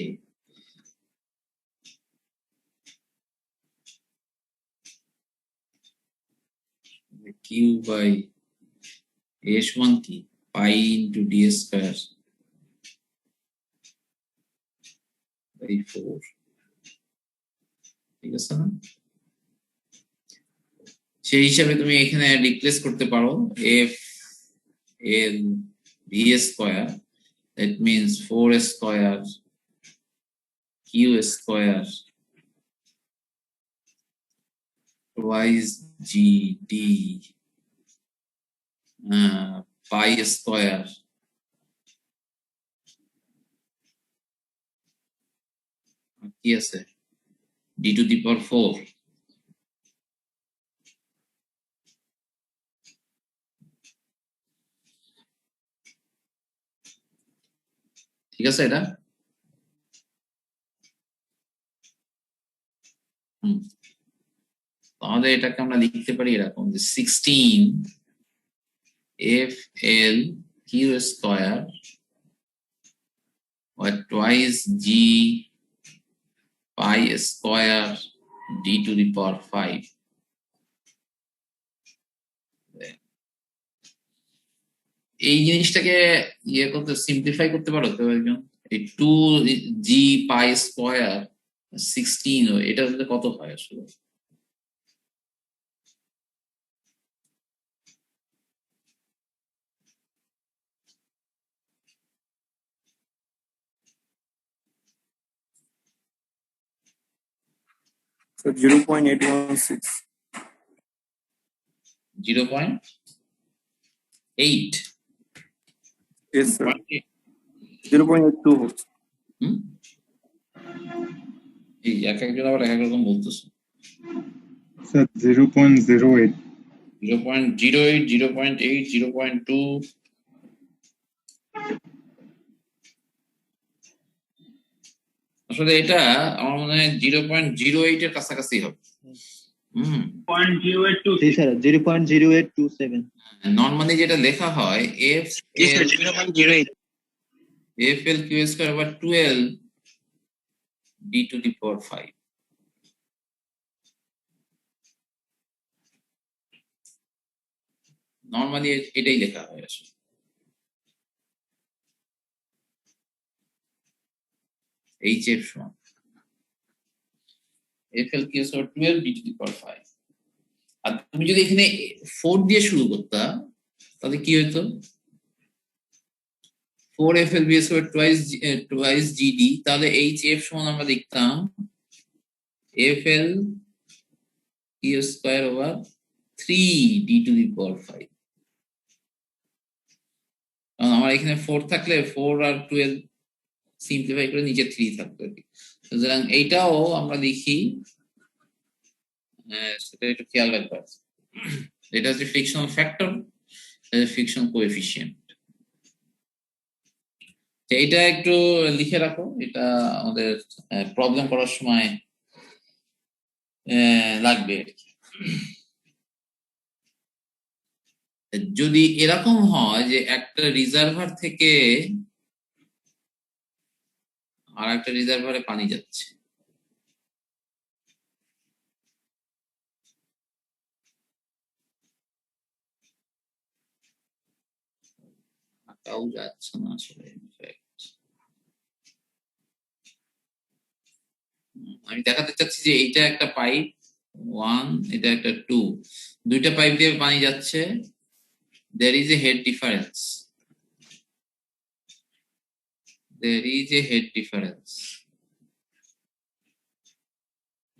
q by a সমান কি pi into d square by 4, ঠিক আছে না? সেই হিসাবে তুমি এখানে রিপ্লেস করতে পারো f l v square, that means 4 square q square twice g d pi square কি আছে d to the power 4। ঠিক আছে এটা? তাহলে এটাকে আমরা লিখতে পারি এরকম যে 16 f l q square or twice g pi square D to the power 5। এই জিনিসটাকে ইয়ে করতে সিম্পলিফাই করতে পারো তো একজন? এই 2g পাই স্কয়ার 16 এটা হলে কত হয় আসলে? So 0.816. 0.8। Yes, sir. 0.82 হচ্ছে। এই এক একজন আবার এক এক রকম বলতেছে। স্যার 0.08। 0.08, 0.8, 0.2। আসলে এটা আমার মনে হয় 0.08 এর কাছাকাছি হবে। 0.0827। নরমালি যেটা লেখা হয় F L 0.08। F L Q square over 12 D to the power 5। Normally এটাই লেখা হয় আসলে। এইচ এফ সমান F L Q square 12 D to the power 5। আর তুমি যদি এখানে 4 দিয়ে শুরু করতা তাহলে কি হতো? 4 F L B square twice GD, তাহলে এইচ এফ সমান আমরা লিখতাম F L Q square over 3 D to the power 5। কারণ আমার এখানে 4 থাকলে 4 আর 12 সিম্পলিফাই করে নিচে 3 থাকবে আর কি। সুতরাং এইটাও আমরা লিখি, সেটা একটু খেয়াল রাখবে। এটা হচ্ছে ফ্রিকশনাল ফ্যাক্টর, ফ্রিকশন কোএফিসিয়েন্ট। এইটা একটু লিখে রাখো, এটা আমাদের প্রবলেম করার সময় লাগবে আর কি। যদি এরকম হয় যে একটা রিজার্ভার থেকে আর একটা রিজার্ভারে পানি যাচ্ছে, তাও যাচ্ছে না আসলে। আমি দেখাতে চাচ্ছি যে এইটা একটা পাইপ 1, এটা একটা 2, দুইটা পাইপ দিয়ে পানি যাচ্ছে। there is a head difference, there is a head difference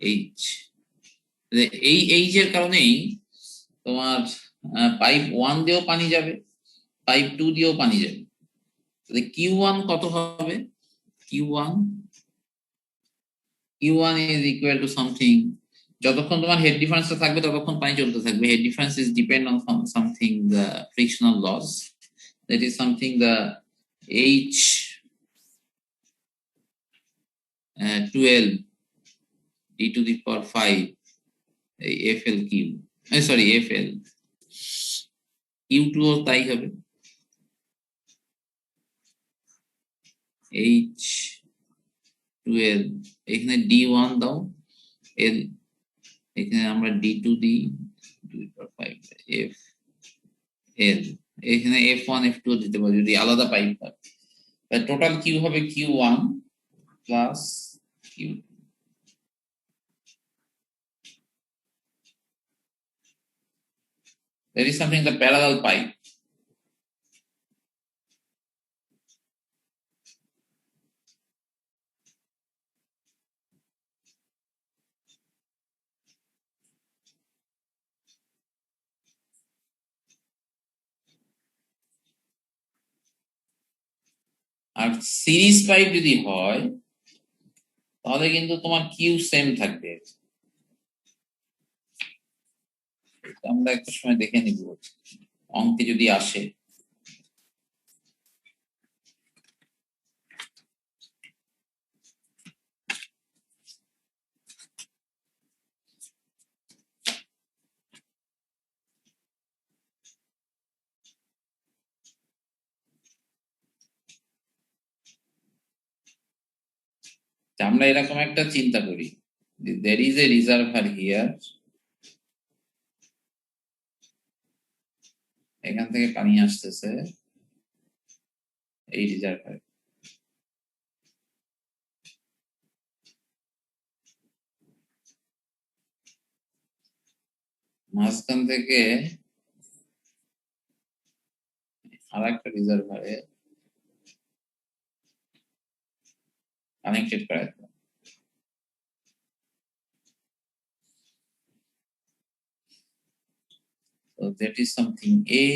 h। এই এর কারণেই তোমার পাইপ 1 দিয়েও পানি যাবে, পাইপ 2 দিয়েও পানি যাবে। তাহলে Q1 কত হবে? Q1 is equal to something, যতক্ষণ তোমার হেড ডিফারেন্সটা থাকবে ততক্ষণ পানি চলতে থাকবে। Head difference is depend on something the frictional loss, that is something the h 12 d to the power 5 fl cube, sorry fl q2 ও তাই হবে। h 12 এখানে d1 দাও, l এখানে আমরা d2 দিই, 2/5 f l, এখানে f1 f2 দিতে পারি যদি আলাদা পাইপ হয়। টোটাল কিউ হবে q1 plus q2। There is something the parallel pipe, আর সিরিজ পাইপ যদি হয় তাহলে কিন্তু তোমার কিউ সেম থাকবে। আমরা একটা সময় দেখে নিব অঙ্কে যদি আসে। আমরা এরকম একটা চিন্তা করি, there is a reservoir here, এখান থেকে পানি আসতেছে এই রিজার্ভার, মাঝখান থেকে আর একটা রিজার্ভারে কানেক্টেড করা যেত। So that is something A,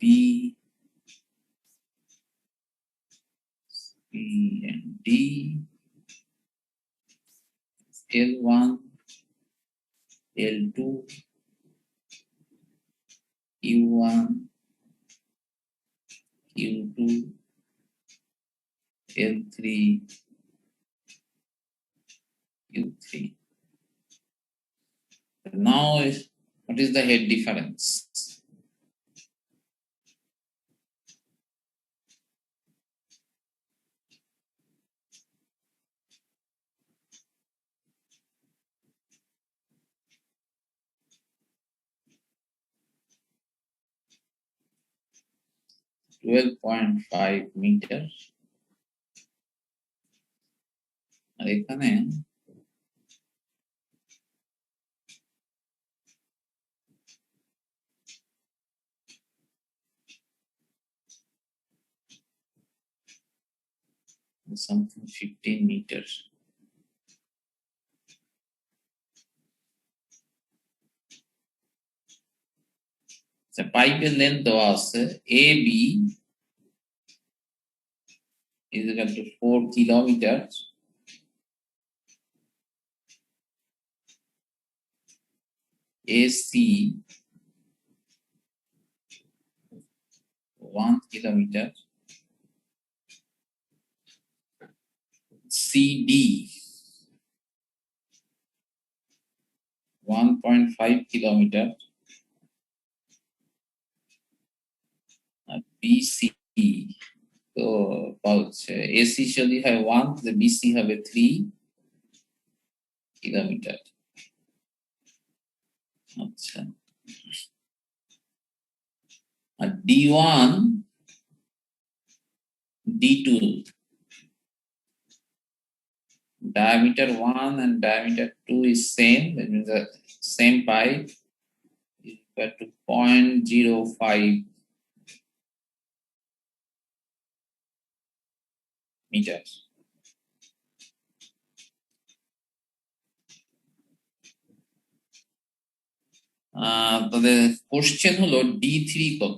B, C and D, L1, L2, U1, Q2, L3, Q3. Now, what is the head difference? $12.5 meters. আর এখানে something 15 meters. পাইপের লেন্থ দেওয়া আছে AB is equal to 4 kilometers, AC 1 kilometer, CD 1.5 kilometer, R BC তো হচ্ছে AC যদি হয় 1, the BC হবে 3 kilometre. আচ্ছা, আর D1, D2, diameter 1 and diameter 2 is same, that means the same pipe is equal to 0.05 meters. তাদের question হলো D3 কত?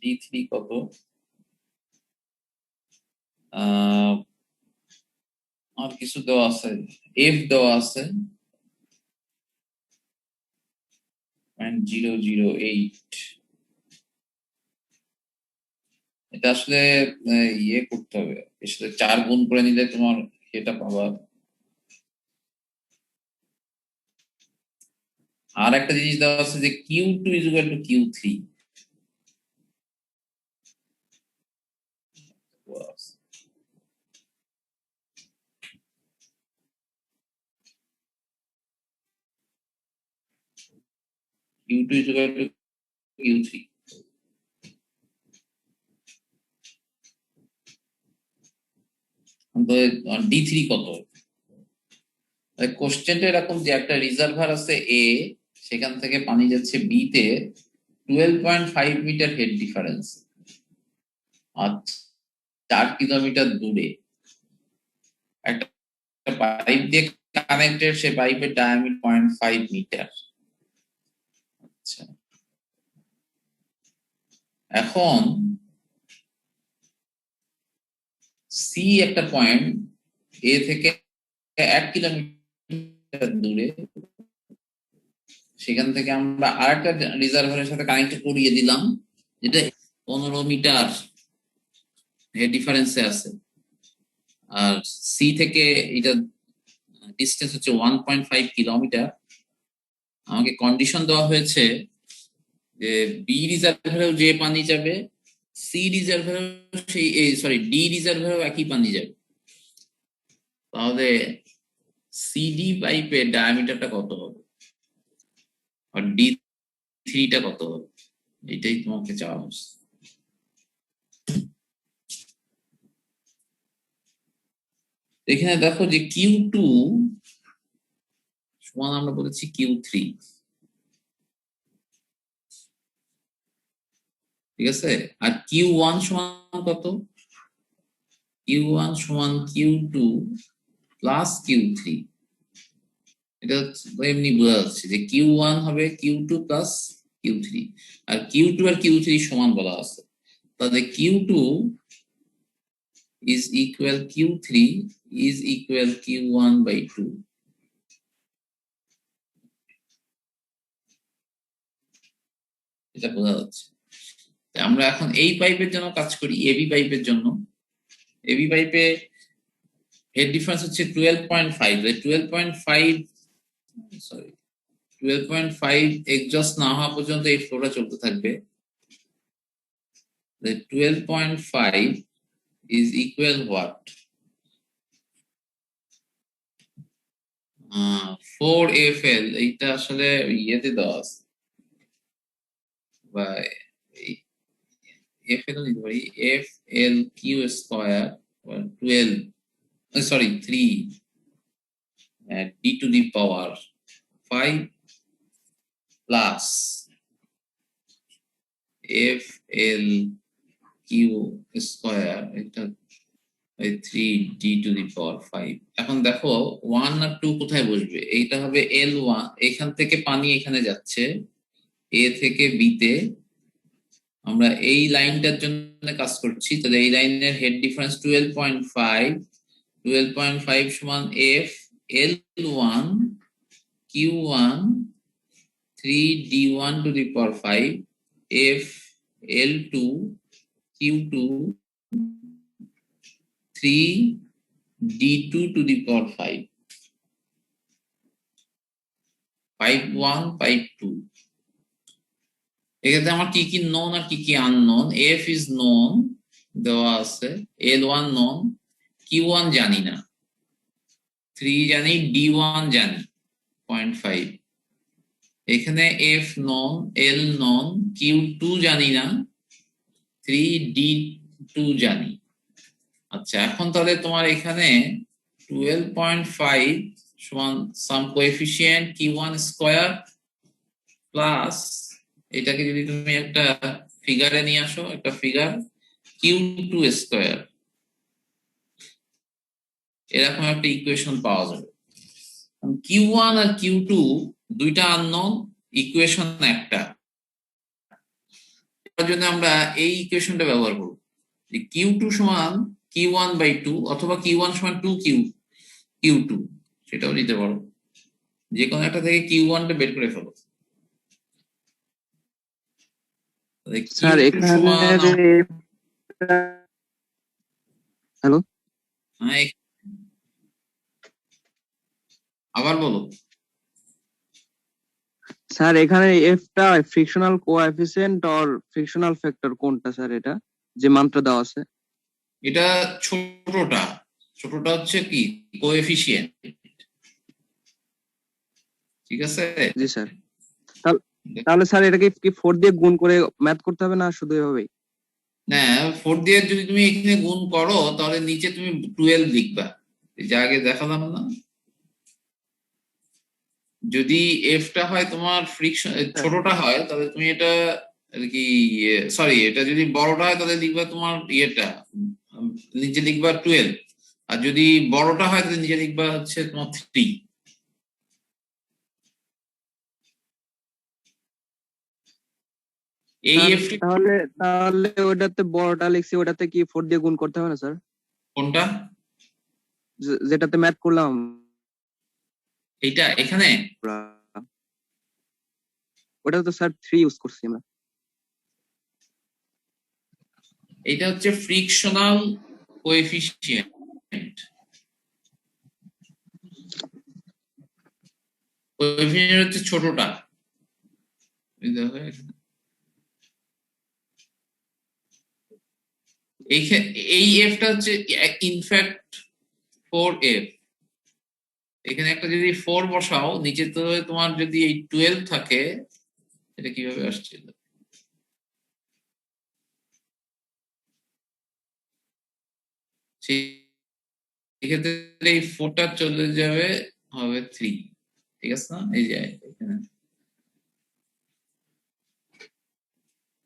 D3 কত? আর কিছু দেওয়া আছে, F দেওয়া আছে 0.008। এটা আসলে ইয়ে করতে হবে, এর সাথে 4 গুণ করে নিলে তোমার এটা পাবা। আর একটা জিনিস দেওয়া আছে যে Q2 is equal to Q3। Q2 is equal to Q3। D3 কত? কোশ্চেনটা এরকম যে একটা রিজার্ভার আছে A, সেখান থেকে পানি যাচ্ছে B তে 12.5 মিটার হেড ডিফারেন্স, আর 4 কিলোমিটার দূরে একটা পাইপ দিয়ে কানেক্টেড, সে পাইপের ডায়ামিটার 0.5 মিটার। আচ্ছা, এখন C একটা পয়েন্ট A থেকে 1 কিলোমিটার দূরে, সেখান থেকে আমরা আরেকটা রিজার্ভারের সাথে কানেক্ট করিয়ে দিলাম, যেটা 15 মিটার হেড ডিফারেন্সে আছে, আর C থেকে এটা ডিসটেন্স হচ্ছে 1.5 কিলোমিটার। আমাকে কন্ডিশন দেওয়া হয়েছে যে বি রিজার্ভারেও যে পানি যাবে, সি রিজার্ভারেও সেই সরি ডি রিজার্ভারেও একই পানি যাবে, তাহলে সিডি পাইপের ডায়ামিটারটা কত হবে আর ডি থ্রিটা কত হবে, এটাই তোমাকে চাওয়া হচ্ছে। এখানে দেখো যে কিউ টু সমান আমরা বলেছি কিউ থ্রি, ঠিক আছে, আর কিউ ওয়ান সমান কত, কিউ ওয়ান সমান Q two plus Q three. এটা এমনি বোঝা যাচ্ছে যে কিউ ওয়ান হবে Q two plus Q three, আর কিউ টু আর কিউ থ্রি সমান বলা আছে, তাহলে Q two is equal Q3 is equal Q1 by 2. এটা বোঝা যাচ্ছে। আমরা এখন এই পাইপের জন্য কাজ করি, এবি পাইপের জন্য। এবি পাইপে হেড ডিফারেন্স হচ্ছে 12.5, 12.5 সরি 12.5 এক্সজস্ট না হওয়া পর্যন্ত এই ফ্লোটা চলতে থাকবে। 12.5 is equal what? 4FL, এইটা আসলে ইয়েতে দেওয়া আছে বা FL নিতে পারি, FLQ square 12 sorry 3 d to the power 5 plus FLQ square, এটা 3 d to the power 5। এখন দেখো 1 আর 2 কোথায় বসবে, এইটা হবে L1, এখান থেকে পানি এখানে যাচ্ছে A থেকে B তে, আমরা এই লাইনটার জন্য কাজ করছি, তাহলে এই লাইনের হেড ডিফারেন্স 12.5, 12.5 সমান F L1 Q1 3D1 to the power 5 F L2 Q2 3D2 to the power 5, pipe 1 pipe 2। এক্ষেত্রে আমার কি কি নন আর কি কি আননোন, F is known দেওয়া আছে, L1 known, Q1 জানি না, 3 জানি, D1 জানি 0.5, এখানে F known, L known, Q2 জানি না, 3D2 জানি। আচ্ছা, এখন তাহলে তোমার এখানে 12.5 সমান সাম কোএফিসিয়েন্ট Q1 স্কয়ার প্লাস, এটাকে যদি তুমি একটা ফিগারে নিয়ে আসো, একটা ফিগার Q2 স্কয়ার, এরকম একটা ইকুয়েশন পাওয়া যাবে। Q1 আর Q2 দুইটা আননোন, ইকুয়েশন একটা, তার জন্য আমরা এই ইকুয়েশনটা ব্যবহার করব যে Q2 সমান Q1 বাই 2 অথবা Q1 সমান 2Q2, সেটাও নিতে পারো, যে কোনো একটা থেকে Q1 টা বের করে ফেলো। স্যার এখানে হ্যালো আবার বলো। স্যার এখানে এফটা frictional coefficient or frictional factor কোনটা স্যার, এটা যে মানটা দেওয়া আছে? এটা ছোটটা, ছোটটা হচ্ছে কি কোএফিসিয়েন্ট, ঠিক আছে। জি স্যার। তাহলে স্যার এটাকে কি 4 দিয়ে গুণ করে ম্যাথ করতে হবে না শুধু এভাবেই? না, 4 দিয়ে যদি তুমি এখানে গুণ করো তাহলে নিচে তুমি 12 লিখবা, যা আগে দেখালাম না। যদি এফটা হয় তোমার ফ্রিকশন, ছোটটা হয় তাহলে তুমি এটা আর কি, সরি এটা যদি বড়টা হয় তাহলে লিখবা তোমার ইয়েটা, নিচে লিখবা 12, আর যদি বড়টা হয় তাহলে নিচে লিখবা হচ্ছে তোমার 3। এই এফটি তাহলে তাহলে ওটাতে বড়টা লিখছি, ওটাতে কি 4 দিয়ে গুণ করতে হবে না স্যার? কোনটা? যেটাতে ম্যাথ করলাম এইটা এখানে ওটা তো স্যার 3 ইউজ করছি আমরা। এটা হচ্ছে ফ্রিকশনাল কোএফিসিয়েন্ট, কোএফিসিয়েন্ট হচ্ছে ছোটটা, এই দেখো এখানে এই এফটা হচ্ছে ইনফ্যাক্ট 4f। এখানে একটা যদি 4 বসাও, নিচে তো তোমার যদি এই 12 থাকে, এটা কিভাবে আসছিল? সেক্ষেত্রে এই 4টা চলে যাবে, হবে 3। ঠিক আছে না? এই যে এখানে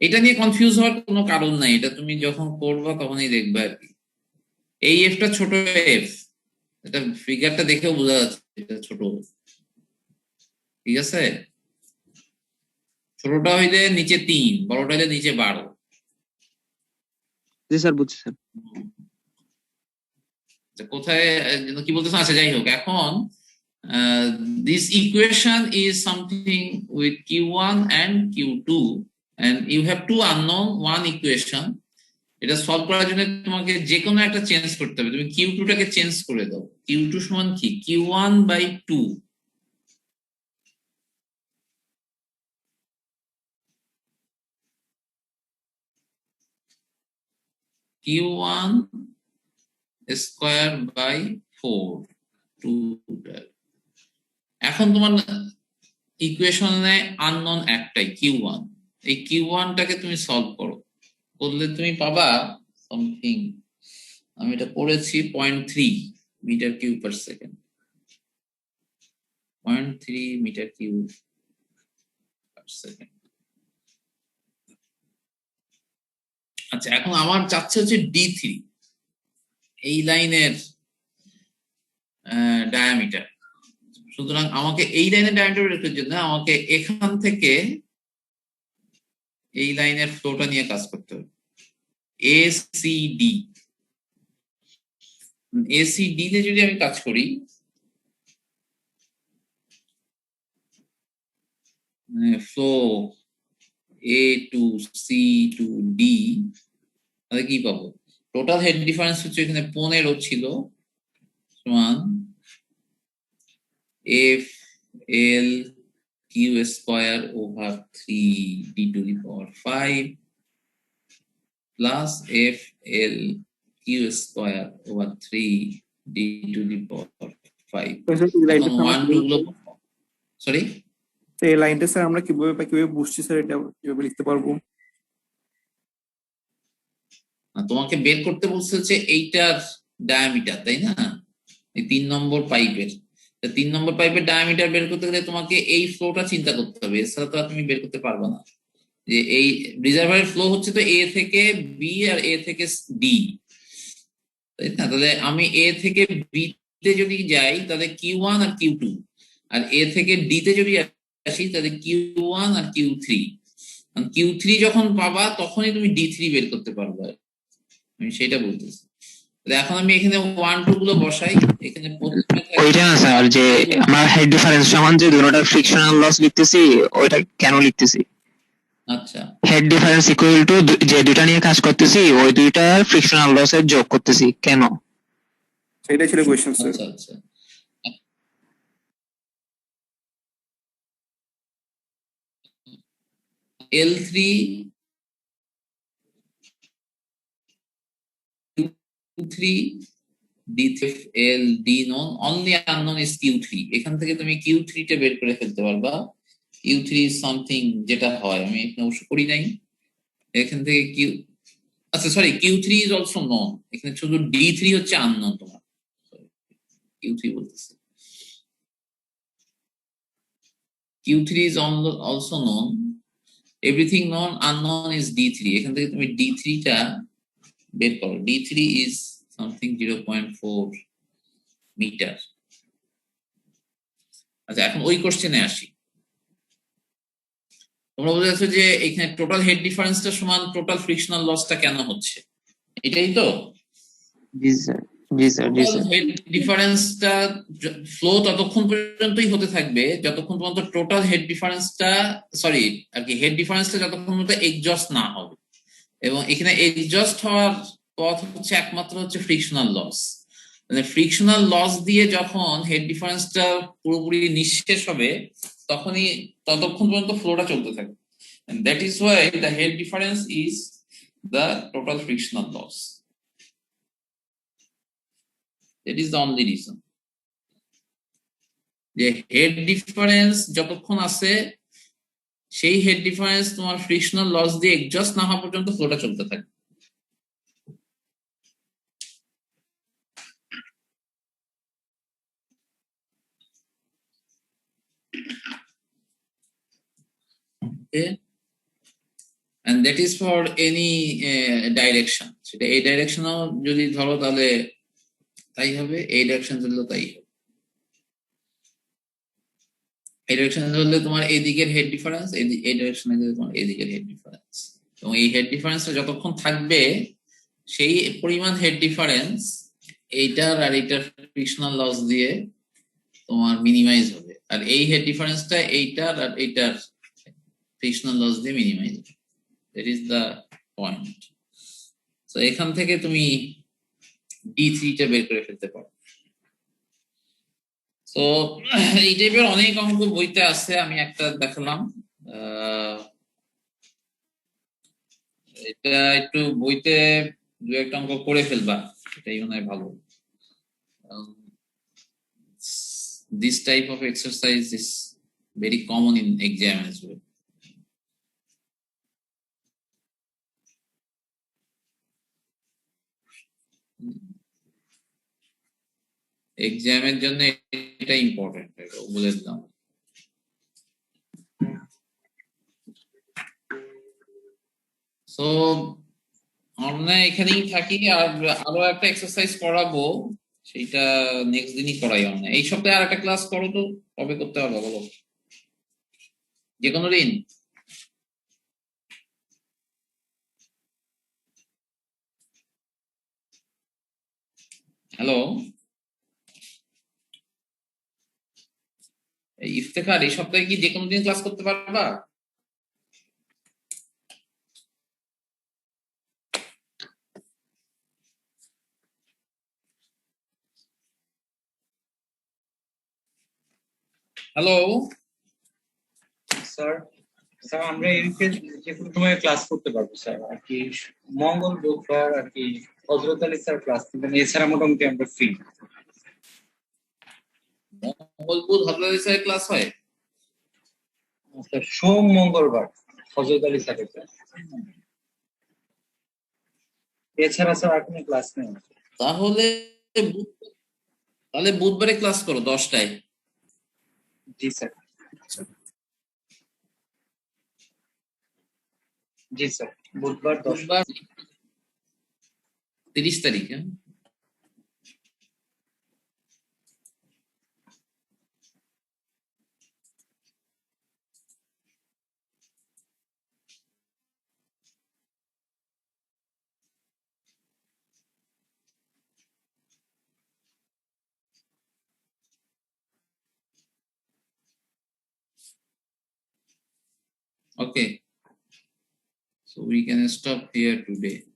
এটা নিয়ে কনফিউজ হওয়ার কোনো কারণ নাই, এটা তুমি যখন করবা তখনই দেখবে আর কি। এই এফটা ছোট এফ, এটা ফিগারটা দেখেও বোঝা যাচ্ছে এটা ছোট। ঠিক আছে, ছোটটা হইলে নিচে 3, বড়টা হইলে নিচে 12। জি স্যার, বুঝছি স্যার। কোথায় যেন কি বলতেছে, আচ্ছা যাই হোক। এখন this equation is something with q1 and q2 and you have two unknown, one equation. এটা সলভ করার জন্য তোমাকে যে কোনো একটা চেঞ্জ করতে হবে। তুমি q2 টাকে চেঞ্জ করে দাও। q2 সমান কি? q1/2। q1 square/4 2। এখন তোমার ইকুয়েশনে আননোন একটাই q1। এই q1 টাকে তুমি সলভ করো, করলে তুমি পাবা সামথিং, আমি এটা পড়েছি 0.3 metre cube per second. 0.3 metre cube per second. আচ্ছা, এখন আমার চাচ্ছে হচ্ছে d3, এই লাইনের ডায়ামিটার। সুতরাং আমাকে এই লাইনের ডায়ামিটার বের করার জন্য আমাকে এখান থেকে এই লাইনের ফ্লোটা নিয়ে কাজ করতে হবে। এসিডি তে যদি আমি কাজ করি, ফ্লো এ টু সি টু ডি, তাহলে কি পাবো? টোটাল হেড ডিফারেন্স হচ্ছে এখানে 15 ছিল, সমান F L Q square over 3 D to the power 5 plus F L Q square over 3 D to the power 5। এখন 1 2 গুলো, সরি এই লাইনটা স্যার আমরা কিভাবে বুঝছি স্যার, এটা কিভাবে লিখতে পারবো? তোমাকে বের করতে বলছে হচ্ছে এইটার ডায়ামিটার, তাই না? এই 3 নম্বর পাইপের, 3 নম্বর পাইপের ডায়ামিটার বের করতে গেলে তোমাকে এই ফ্লোটা চিন্তা করতে হবে, এছাড়া তো তুমি বের করতে পারবে না। যে এই রিজার্ভারের ফ্লো হচ্ছে তো এ থেকে বি আর এ থেকে ডি, তাই না? তাহলে আমি এ থেকে বি তে যদি যাই তাহলে Q1 আর Q2, আর এ থেকে ডি তে যদি আসি তাহলে Q1 আর Q3। Q3 যখন পাবা তখনই তুমি D3 বের করতে পারবে, আমি সেটা বলতেছি। এখন আমি এখানে 1 2 গুলো বসাই। এখানে প্রথমে ওইটা না স্যার, যে আমরা হেড ডিফারেন্স সমান যে দুটোটা ফ্রিকশনাল লস লিখতেছি, ওইটা কেন লিখতেছি? আচ্ছা, হেড ডিফারেন্স ইকুয়াল টু যে দুইটা নিয়ে কাজ করতেছি ওই দুইটার ফ্রিকশনাল লসের যোগ করতেছি, কেন? সেটাই ছিল কোয়েশ্চেন স্যার। আচ্ছা আচ্ছা, L3 Q3 D3 L D known, only unknown is Q3। এখান থেকে তুমি Q3 টা বের করে ফেলতে পারবা। Q3 is something যেটা হয়, আমি এখানে অবশ্য করি নাই। এখান থেকে আচ্ছা sorry, Q3 is also known, এখানে শুধু D3 হচ্ছে unknown তোমার, Q3 বলতেছি। Q3 is also known, everything known, unknown is D3। এখান থেকে তুমি D3 টা বের করো। D3 is something 0.4 metre. আচ্ছা, এখন ওই কোশ্চেনে আসি। তোমরা বুঝেছো যে এখানে টোটাল হেড ডিফারেন্সটা সমান টোটাল ফ্রিকশনাল লসটা কেন হচ্ছে, এটাই তো? জি স্যার, জি স্যার, জি স্যার। হেড ডিফারেন্সটা ফ্লো ততক্ষণ পর্যন্তই হতে থাকবে যতক্ষণ পর্যন্ত টোটাল হেড ডিফারেন্সটা, সরি আর কি, হেড ডিফারেন্সটা যতক্ষণ পর্যন্ত এক্সজস্ট না হবে। এবং এখানে এক্সজস্ট হওয়ার পথ হচ্ছে একমাত্র হচ্ছে ফ্রিকশনাল লস। মানে ফ্রিকশনাল লস দিয়ে যখন হেড ডিফারেন্সটা পুরোপুরি নিঃশেষ হবে ততক্ষণ পর্যন্ত ফ্লোটা চলতে থাকে। And that is why the head difference is the total frictional loss. That is the only reason. যে হেড ডিফারেন্স যতক্ষণ আছে সেই হেড ডিফারেন্স তোমার ফ্রিকশনাল লস দিয়ে এডজাস্ট না হওয়া পর্যন্ত ফ্লোটা চলতে থাকে। Okay, and that is for any direction. সেটা এই ডাইরেকশনও যদি ধরো তাহলে তাই হবে, এই ডাইরেকশন ধরলেও তাই হবে। এই ডাইরেকশন ধরলে তোমার এদিকের হেড ডিফারেন্স, এই ডাইরেকশনে গেলে তোমার এদিকের হেড ডিফারেন্স, এবং এই হেড ডিফারেন্সটা যতক্ষণ থাকবে সেই পরিমাণ হেড ডিফারেন্স এইটার আর এইটার ফ্রিকশনাল লস দিয়ে তোমার মিনিমাইজ হবে, আর এই হেড ডিফারেন্সটা এইটার আর এইটার ফ্রিকশনাল লস দিয়ে মিনিমাইজ হবে। That is the point. তো এখান থেকে তুমি D3 টা বের করে ফেলতে পারো। তো এই টাইপের অনেক অঙ্ক বইতে আছে, আমি একটা দেখালাম। এটা একটু বইতে দু একটা অঙ্ক করে ফেলবা, এটাই মনে হয় ভালো। This type of exercise is very common in exam as well. এক্সামের জন্য এটা ইম্পর্টেন্ট, বলে দিলাম। সো আমরা এখানেই থাকি, আর আরো একটা এক্সারসাইজ করাবো, সেইটা নেক্সট দিনই করাই। আমরা এই সপ্তাহে আর একটা ক্লাস করো, তো কবে করতে হবে বলো? যে কোনো দিন? হ্যালো ইফতেখার, এই সপ্তাহে কি যে কোনো দিন ক্লাস করতে পারবা? হ্যালো স্যার, স্যার আমরা এই উইকে যে কোনো সময় ক্লাস করতে পারবো স্যার, আর কি মঙ্গল বুধবার আর কি হযরত আলী স্যার ক্লাস নেবেন, এছাড়া মোটামুটি আমরা ফ্রি। মঙ্গল বুধ হজরত স্যারের ক্লাস হয়? স্যার সোম মঙ্গলবার হযরত আলী স্যারের ক্লাস, এছাড়া স্যার আর কোনো ক্লাস নেই। তাহলে বুধবারে ক্লাস করো 10টায়। জি স্যার, জি স্যার, বুধবার 30 তারিখ। Okay, so we can stop here today.